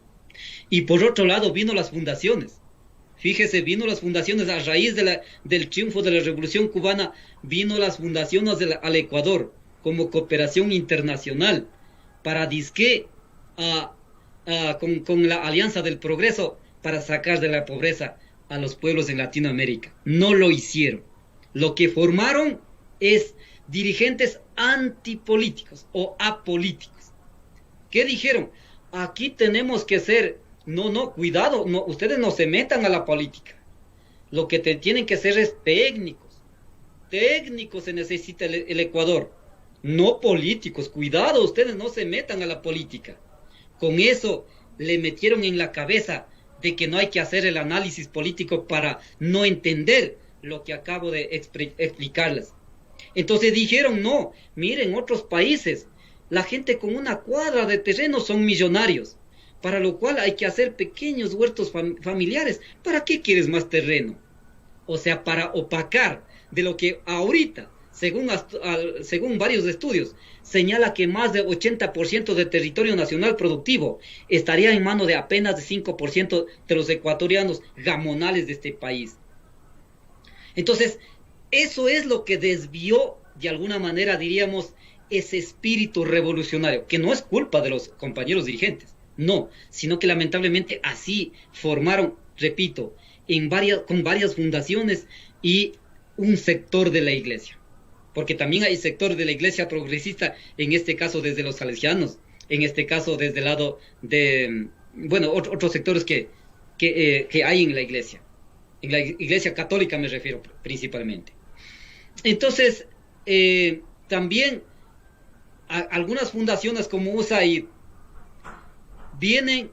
Y por otro lado vino las fundaciones. Fíjese, vino las fundaciones a raíz del triunfo de la Revolución Cubana, vino las fundaciones al Ecuador como cooperación internacional para disque con la Alianza del Progreso para sacar de la pobreza a los pueblos en Latinoamérica. No lo hicieron. Lo que formaron es dirigentes antipolíticos o apolíticos. ¿Qué dijeron? Aquí tenemos que ser, cuidado, ustedes no se metan a la política. Lo que tienen que ser es técnicos. Técnicos se necesita el Ecuador, no políticos. Cuidado, ustedes no se metan a la política. Con eso le metieron en la cabeza de que no hay que hacer el análisis político para no entender lo que acabo de explicarles. Entonces dijeron, no, miren, otros países, la gente con una cuadra de terreno son millonarios, para lo cual hay que hacer pequeños huertos familiares. ¿Para qué quieres más terreno? O sea, para opacar de lo que ahorita, según varios estudios, señala que más del 80% del territorio nacional productivo estaría en manos de apenas de 5% de los ecuatorianos gamonales de este país. Entonces, eso es lo que desvió, de alguna manera diríamos, ese espíritu revolucionario, que no es culpa de los compañeros dirigentes, no, sino que lamentablemente así formaron, repito, con varias fundaciones y un sector de la iglesia. Porque también hay sector de la iglesia progresista, en este caso desde los salesianos, en este caso desde el lado de, otros sectores que hay en la iglesia católica me refiero principalmente. Entonces, también algunas fundaciones como USAID vienen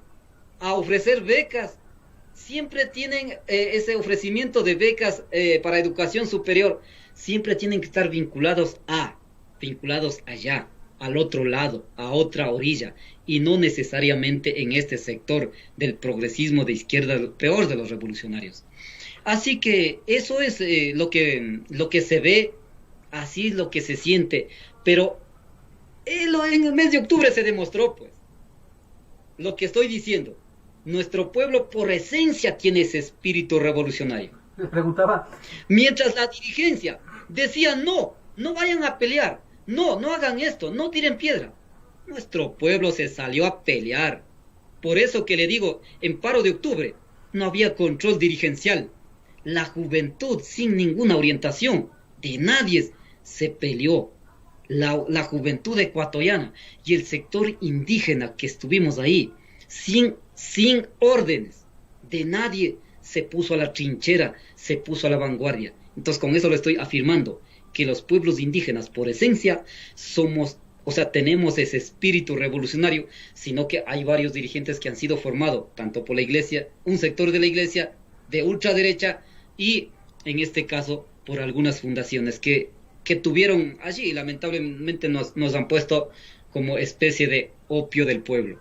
a ofrecer becas, siempre tienen ese ofrecimiento de becas para educación superior, siempre tienen que estar vinculados a vinculados allá, al otro lado, a otra orilla, y no necesariamente en este sector del progresismo de izquierda, el peor de los revolucionarios. Así que eso es lo que se ve, así es lo que se siente, pero en el mes de octubre se demostró, pues, lo que estoy diciendo. Nuestro pueblo por esencia tiene ese espíritu revolucionario. Les preguntaba. Mientras la dirigencia decía no, no vayan a pelear, no, no hagan esto, no tiren piedra. Nuestro pueblo se salió a pelear. Por eso que le digo, en paro de octubre no había control dirigencial. La juventud sin ninguna orientación de nadie se peleó. La juventud ecuatoriana y el sector indígena que estuvimos ahí, sin órdenes de nadie, se puso a la trinchera, se puso a la vanguardia. Entonces con eso lo estoy afirmando, que los pueblos indígenas por esencia somos, o sea, tenemos ese espíritu revolucionario, sino que hay varios dirigentes que han sido formados, tanto por la iglesia, un sector de la iglesia de ultraderecha, y en este caso por algunas fundaciones que tuvieron allí, lamentablemente nos han puesto como especie de opio del pueblo.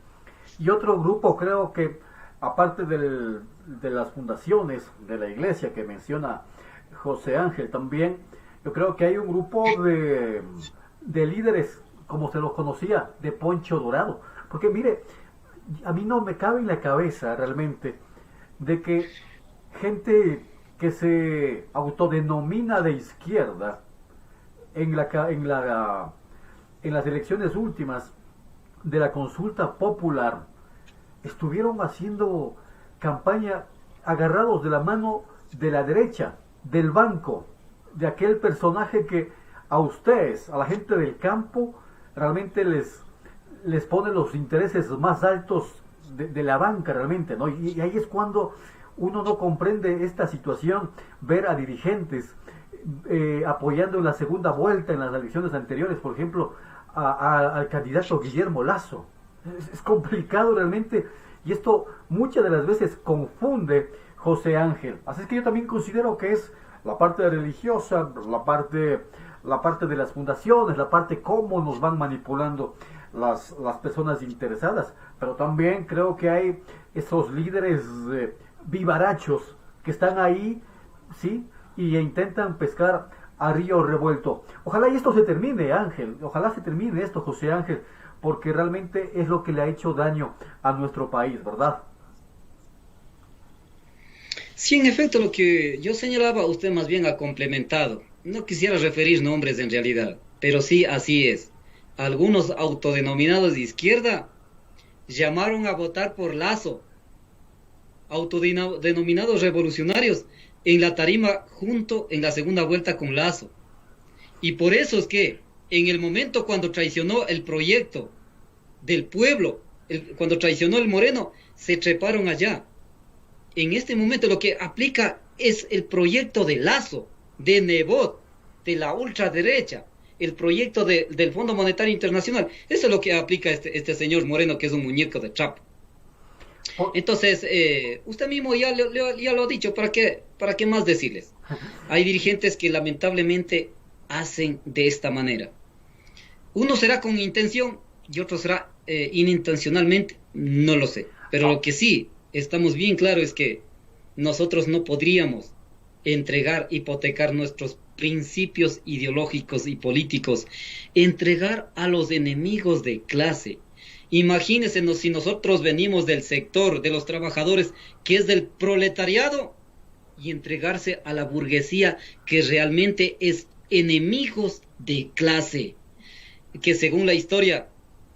Y otro grupo, creo que aparte de las fundaciones de la iglesia que menciona José Ángel también, yo creo que hay un grupo de líderes, como se los conocía, de poncho dorado. Porque mire, a mí no me cabe en la cabeza realmente de que gente que se autodenomina de izquierda en las elecciones últimas de la consulta popular estuvieron haciendo campaña agarrados de la mano de la derecha, del banco, de aquel personaje que a ustedes, a la gente del campo, realmente les pone los intereses más altos de la banca realmente, ¿no? Y ahí es cuando uno no comprende esta situación, ver a dirigentes apoyando en la segunda vuelta en las elecciones anteriores, por ejemplo, al candidato Guillermo Lasso. Es complicado realmente, y esto muchas de las veces confunde José Ángel. Así es que yo también considero que es la parte religiosa, la parte de las fundaciones, la parte cómo nos van manipulando las personas interesadas, pero también creo que hay esos líderes vivarachos que están ahí, ¿sí? Y intentan pescar a río revuelto. Ojalá y esto se termine, Ángel, ojalá se termine esto, José Ángel, porque realmente es lo que le ha hecho daño a nuestro país, ¿verdad? Sí, en efecto, lo que yo señalaba, usted más bien ha complementado. No quisiera referir nombres en realidad, pero sí, así es. Algunos autodenominados de izquierda llamaron a votar por Lasso, autodenominados revolucionarios, en la tarima junto en la segunda vuelta con Lasso. Y por eso es que en el momento cuando traicionó el proyecto del pueblo, cuando traicionó el Moreno, se treparon allá. En este momento lo que aplica es el proyecto de Lasso, de Nebot, de la ultraderecha, el proyecto del Fondo Monetario Internacional. Eso es lo que aplica este señor Moreno, que es un muñeco de trapo. Entonces, usted mismo ya lo ha dicho, ¿para qué más decirles? Hay dirigentes que lamentablemente hacen de esta manera. Uno será con intención y otro será inintencionalmente, no lo sé. Pero lo que sí estamos bien claros es que nosotros no podríamos hipotecar nuestros principios ideológicos y políticos, entregar a los enemigos de clase. Imagínense si nosotros venimos del sector de los trabajadores, que es del proletariado, y entregarse a la burguesía, que realmente es enemigos de clase, que según la historia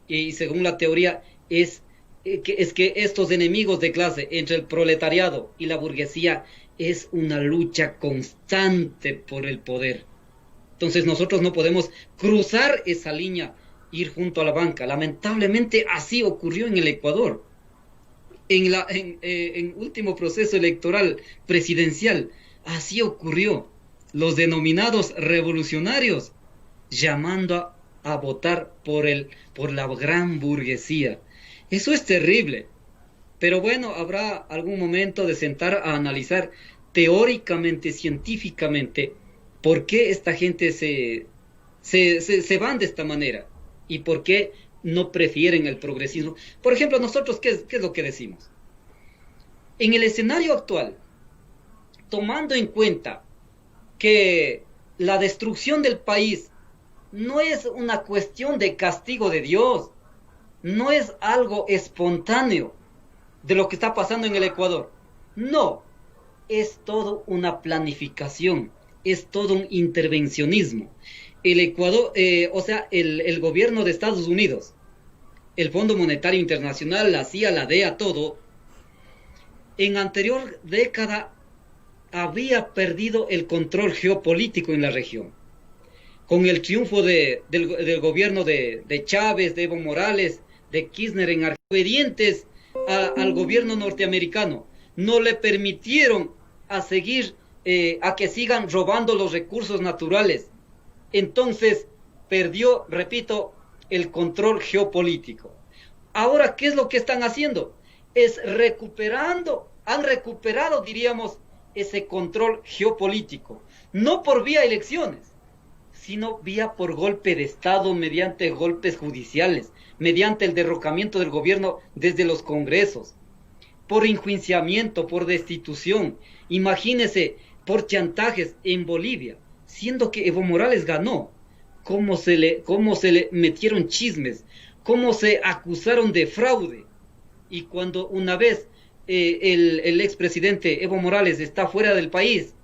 y según la teoría es que estos enemigos de clase entre el proletariado y la burguesía es una lucha constante por el poder. Entonces nosotros no podemos cruzar esa línea, ir junto a la banca. Lamentablemente así ocurrió en el Ecuador. En último proceso electoral presidencial, así ocurrió. Los denominados revolucionarios llamando a votar por la gran burguesía. Eso es terrible. Pero bueno, habrá algún momento de sentar a analizar teóricamente, científicamente, por qué esta gente se se van de esta manera. ¿Y por qué no prefieren el progresismo? Por ejemplo, nosotros, ¿qué es lo que decimos? En el escenario actual, tomando en cuenta que la destrucción del país no es una cuestión de castigo de Dios, no es algo espontáneo de lo que está pasando en el Ecuador. No, es todo una planificación, es todo un intervencionismo. El Ecuador, el gobierno de Estados Unidos, el Fondo Monetario Internacional, la CIA, la DEA, todo, en anterior década había perdido el control geopolítico en la región. Con el triunfo del gobierno de Chávez, de Evo Morales, de Kirchner en Argentina, obedientes al gobierno norteamericano, no le permitieron a que sigan robando los recursos naturales. Entonces perdió, repito, el control geopolítico. Ahora, ¿qué es lo que están haciendo? Han recuperado, diríamos, ese control geopolítico, no por vía elecciones, sino vía por golpe de Estado, mediante golpes judiciales, mediante el derrocamiento del gobierno desde los congresos, por enjuiciamiento, por destitución, imagínese, por chantajes en Bolivia, siendo que Evo Morales ganó, cómo se le metieron chismes, cómo se acusaron de fraude, y cuando una vez el expresidente Evo Morales está fuera del país,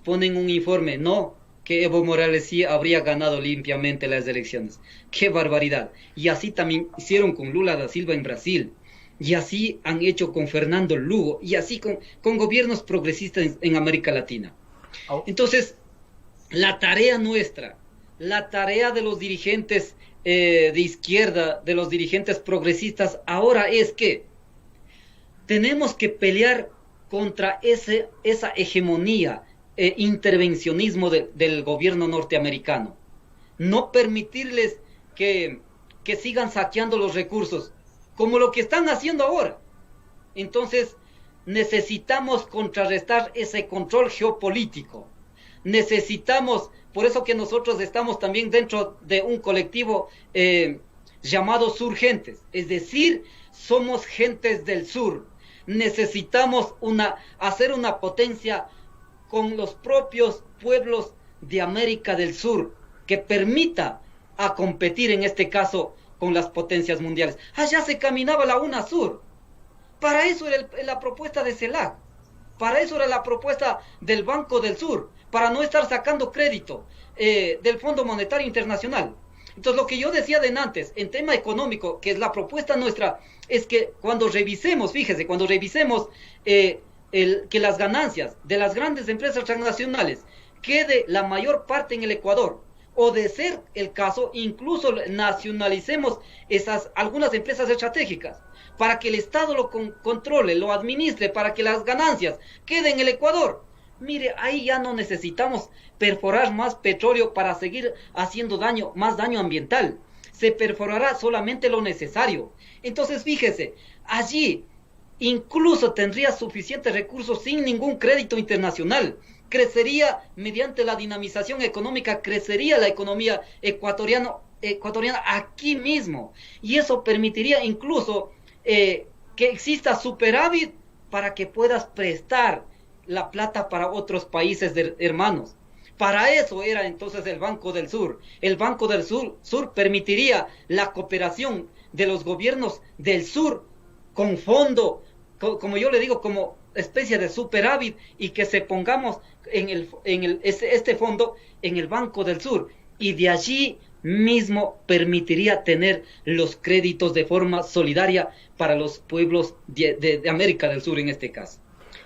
ponen un informe, no, que Evo Morales sí habría ganado limpiamente las elecciones. ¡Qué barbaridad! Y así también hicieron con Lula da Silva en Brasil, y así han hecho con Fernando Lugo, y así con gobiernos progresistas en América Latina. Entonces, la tarea nuestra, la tarea de los dirigentes de izquierda, de los dirigentes progresistas, ahora es que tenemos que pelear contra esa hegemonía, intervencionismo del gobierno norteamericano. No permitirles que sigan saqueando los recursos, como lo que están haciendo ahora. Entonces, necesitamos contrarrestar ese control geopolítico. Necesitamos, por eso que nosotros estamos también dentro de un colectivo llamado Surgentes, es decir, somos gentes del sur. Necesitamos hacer una potencia con los propios pueblos de América del Sur, que permita a competir en este caso con las potencias mundiales. Allá se caminaba la UNASUR. Para eso era la propuesta de CELAC. Para eso era la propuesta del Banco del Sur, para no estar sacando crédito del Fondo Monetario Internacional. Entonces, lo que yo decía de antes, en tema económico, que es la propuesta nuestra, es que cuando revisemos, fíjese, que las ganancias de las grandes empresas transnacionales quede la mayor parte en el Ecuador, o de ser el caso, incluso nacionalicemos algunas empresas estratégicas, para que el Estado lo controle, lo administre, para que las ganancias queden en el Ecuador. Mire, ahí ya no necesitamos perforar más petróleo para seguir haciendo más daño ambiental. Se perforará solamente lo necesario. Entonces, fíjese, allí incluso tendría suficientes recursos sin ningún crédito internacional. Crecería mediante la dinamización económica, crecería la economía ecuatoriana aquí mismo. Y eso permitiría incluso que exista superávit para que puedas prestar la plata para otros países hermanos. Para eso era entonces el Banco del Sur. El Banco del Sur permitiría la cooperación de los gobiernos del sur con fondo, como yo le digo, como especie de superávit, y que se pongamos este fondo en el Banco del Sur, y de allí mismo permitiría tener los créditos de forma solidaria para los pueblos de América del Sur en este caso.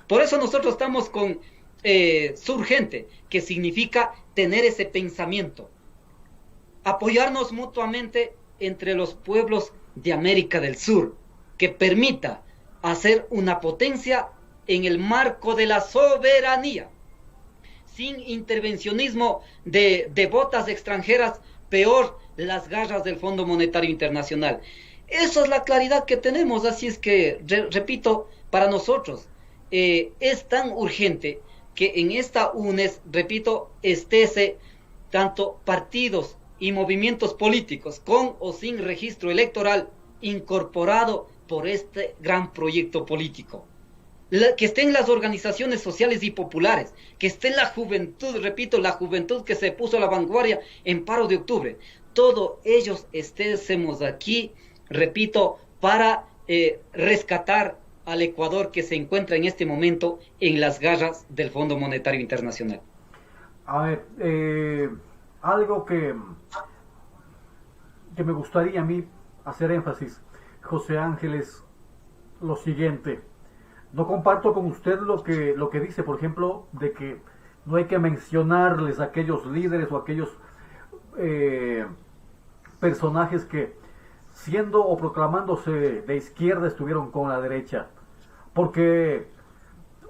Por eso nosotros estamos con Surgente, que significa tener ese pensamiento, apoyarnos mutuamente entre los pueblos de América del Sur, que permita hacer una potencia en el marco de la soberanía, sin intervencionismo de botas extranjeras, peor las garras del Fondo Monetario Internacional. Esa es la claridad que tenemos, así es que, repito, para nosotros es tan urgente que en esta UNES, repito, estése tanto partidos y movimientos políticos con o sin registro electoral incorporado por este gran proyecto político. Que estén las organizaciones sociales y populares, que esté la juventud, repito, la juventud que se puso a la vanguardia en paro de octubre. Todos ellos estemos aquí, repito, para rescatar al Ecuador que se encuentra en este momento en las garras del Fondo Monetario Internacional. A ver, algo que me gustaría a mí hacer énfasis, José Ángel, es lo siguiente. No comparto con usted lo que dice, por ejemplo, de que no hay que mencionarles a aquellos líderes o aquellos personajes que, siendo o proclamándose de izquierda, estuvieron con la derecha. Porque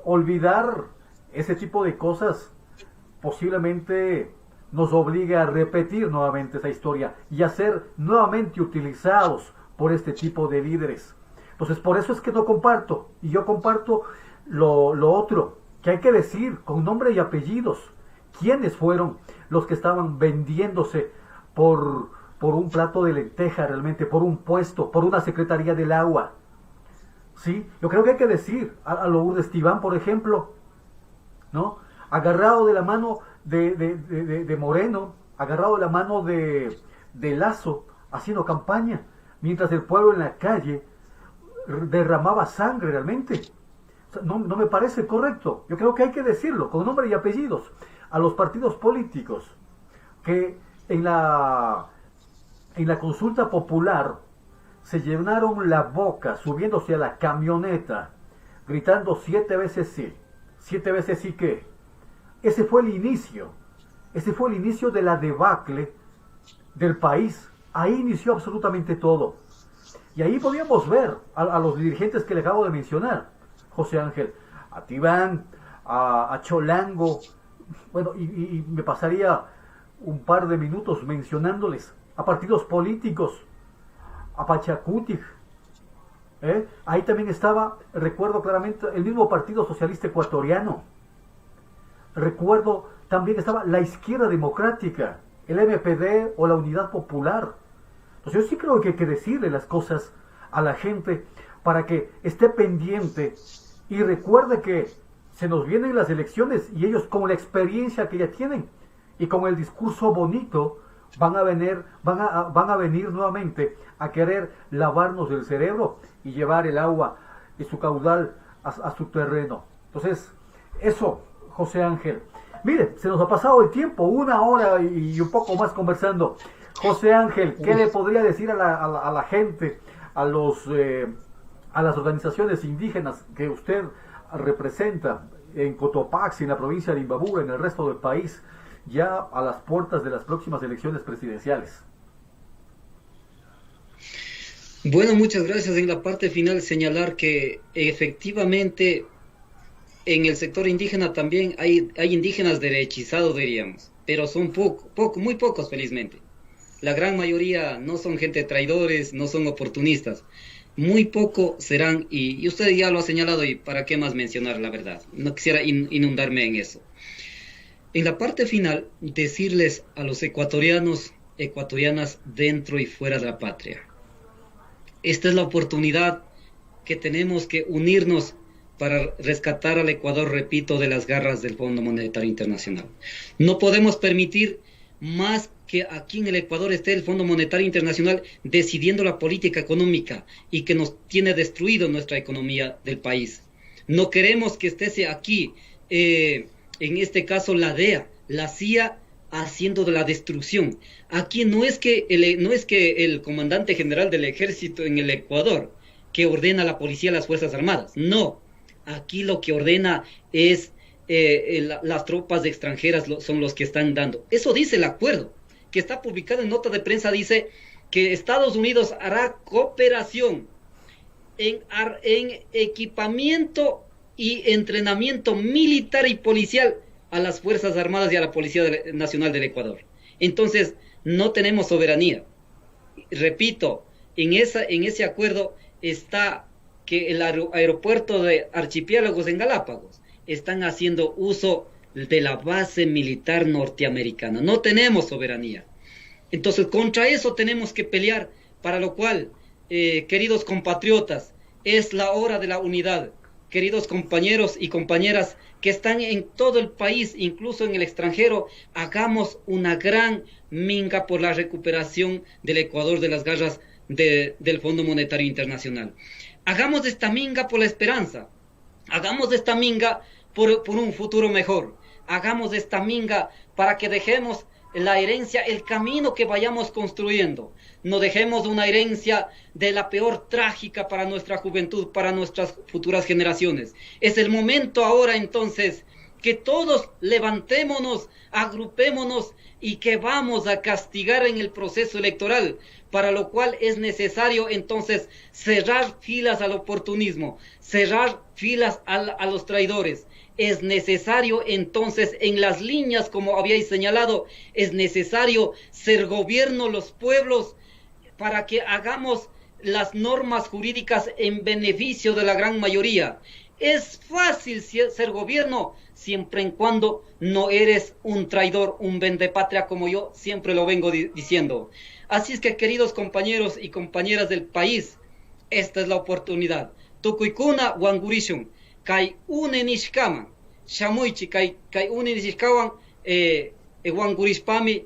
olvidar ese tipo de cosas posiblemente nos obligue a repetir nuevamente esa historia y a ser nuevamente utilizados por este tipo de líderes. Entonces, por eso es que no comparto, y yo comparto lo otro, que hay que decir con nombre y apellidos quiénes fueron los que estaban vendiéndose por un plato de lenteja, realmente, por un puesto, por una secretaría del agua. ¿Sí? Yo creo que hay que decir a Lourdes Tibán, por ejemplo, ¿no? Agarrado de la mano de Moreno, agarrado de la mano de Lazo, haciendo campaña, mientras el pueblo en la calle derramaba sangre realmente. O sea, no me parece correcto. Yo creo que hay que decirlo con nombre y apellidos a los partidos políticos que en la consulta popular se llenaron la boca subiéndose a la camioneta gritando 7 veces sí que. Ese fue el inicio de la debacle del país. Ahí inició absolutamente todo. Y ahí podíamos ver a los dirigentes que le acabo de mencionar, José Ángel, a Tibán, a Cholango, bueno, y me pasaría un par de minutos mencionándoles a partidos políticos, a Pachacuti. Ahí también estaba, recuerdo claramente, el mismo Partido Socialista Ecuatoriano. Recuerdo también estaba la Izquierda Democrática, el MPD o la Unidad Popular. Entonces yo sí creo que hay que decirle las cosas a la gente para que esté pendiente y recuerde que se nos vienen las elecciones y ellos, con la experiencia que ya tienen y con el discurso bonito, van a venir nuevamente a querer lavarnos el cerebro y llevar el agua y su caudal a su terreno. Entonces, eso, José Ángel. Mire, se nos ha pasado el tiempo, 1 hora y un poco más conversando. José Ángel, ¿qué le podría decir a la gente, a las organizaciones indígenas que usted representa en Cotopaxi, en la provincia de Imbabura, en el resto del país, ya a las puertas de las próximas elecciones presidenciales? Bueno, muchas gracias. En la parte final señalar que efectivamente en el sector indígena también hay indígenas derechizados, diríamos, pero son muy pocos, felizmente. La gran mayoría no son gente traidores, no son oportunistas. Muy poco serán, y usted ya lo ha señalado, y para qué más mencionar la verdad. No quisiera inundarme en eso. En la parte final, decirles a los ecuatorianas dentro y fuera de la patria. Esta es la oportunidad que tenemos que unirnos para rescatar al Ecuador, repito, de las garras del Fondo Monetario Internacional. No podemos permitir más que aquí en el Ecuador esté el Fondo Monetario Internacional decidiendo la política económica y que nos tiene destruido nuestra economía del país. No queremos que esté aquí, en este caso la DEA, la CIA, haciendo de la destrucción. Aquí no es que el comandante general del ejército en el Ecuador que ordena a la policía, a las Fuerzas Armadas. No, aquí lo que ordena es las tropas extranjeras son los que están dando. Eso dice el acuerdo, que está publicado en nota de prensa, dice que Estados Unidos hará cooperación en equipamiento y entrenamiento militar y policial a las Fuerzas Armadas y a la Policía Nacional del Ecuador. Entonces, no tenemos soberanía. Repito, en ese acuerdo está que el aeropuerto de Archipiélagos en Galápagos están haciendo uso de la base militar norteamericana. No tenemos soberanía. Entonces, contra eso tenemos que pelear, para lo cual, queridos compatriotas, es la hora de la unidad. Queridos compañeros y compañeras que están en todo el país, incluso en el extranjero, hagamos una gran minga por la recuperación del Ecuador de las garras del Fondo Monetario Internacional. Hagamos de esta minga por la esperanza, hagamos de esta minga por un futuro mejor, hagamos de esta minga para que dejemos la herencia, el camino que vayamos construyendo. No dejemos una herencia de la peor trágica para nuestra juventud, para nuestras futuras generaciones. Es el momento ahora entonces que todos levantémonos, agrupémonos y que vamos a castigar en el proceso electoral, para lo cual es necesario entonces cerrar filas al oportunismo, cerrar filas a los traidores. Es necesario entonces, en las líneas como habíais señalado, es necesario ser gobierno los pueblos para que hagamos las normas jurídicas en beneficio de la gran mayoría. Es fácil ser gobierno siempre en cuando no eres un traidor, un vendepatria, como yo siempre lo vengo diciendo. Así es que, queridos compañeros y compañeras del país, esta es la oportunidad. Tukuykuna wangurishun, kai unenishkaman, shamuichi kai unenishkawan wangurishpami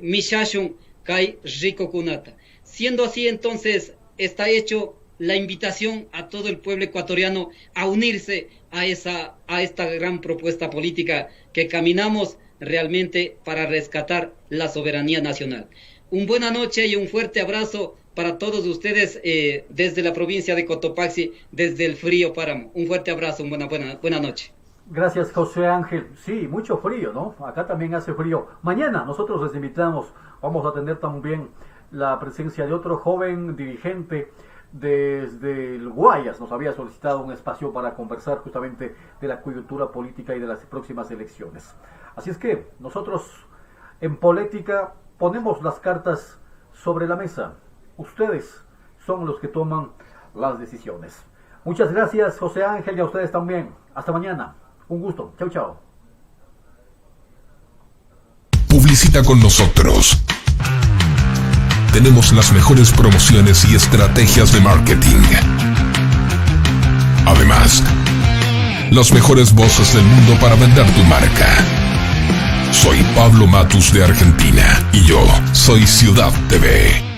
mishashun kai rikokunata. Siendo así, entonces, está hecho la invitación a todo el pueblo ecuatoriano a unirse a esta gran propuesta política que caminamos realmente para rescatar la soberanía nacional. Un buena noche y un fuerte abrazo para todos ustedes desde la provincia de Cotopaxi, desde el frío páramo. Un fuerte abrazo, buena noche. Gracias, José Ángel. Sí, mucho frío, ¿no? Acá también hace frío. Mañana nosotros les invitamos, vamos a tener también la presencia de otro joven dirigente desde el Guayas. Nos había solicitado un espacio para conversar justamente de la coyuntura política y de las próximas elecciones. Así es que nosotros en Política ponemos las cartas sobre la mesa. Ustedes son los que toman las decisiones. Muchas gracias, José Ángel, y a ustedes también. Hasta mañana. Un gusto. Chau, chau. Publicita con nosotros. Tenemos las mejores promociones y estrategias de marketing. Además, las mejores voces del mundo para vender tu marca. Soy Pablo Matus de Argentina y yo soy Ciudad TV.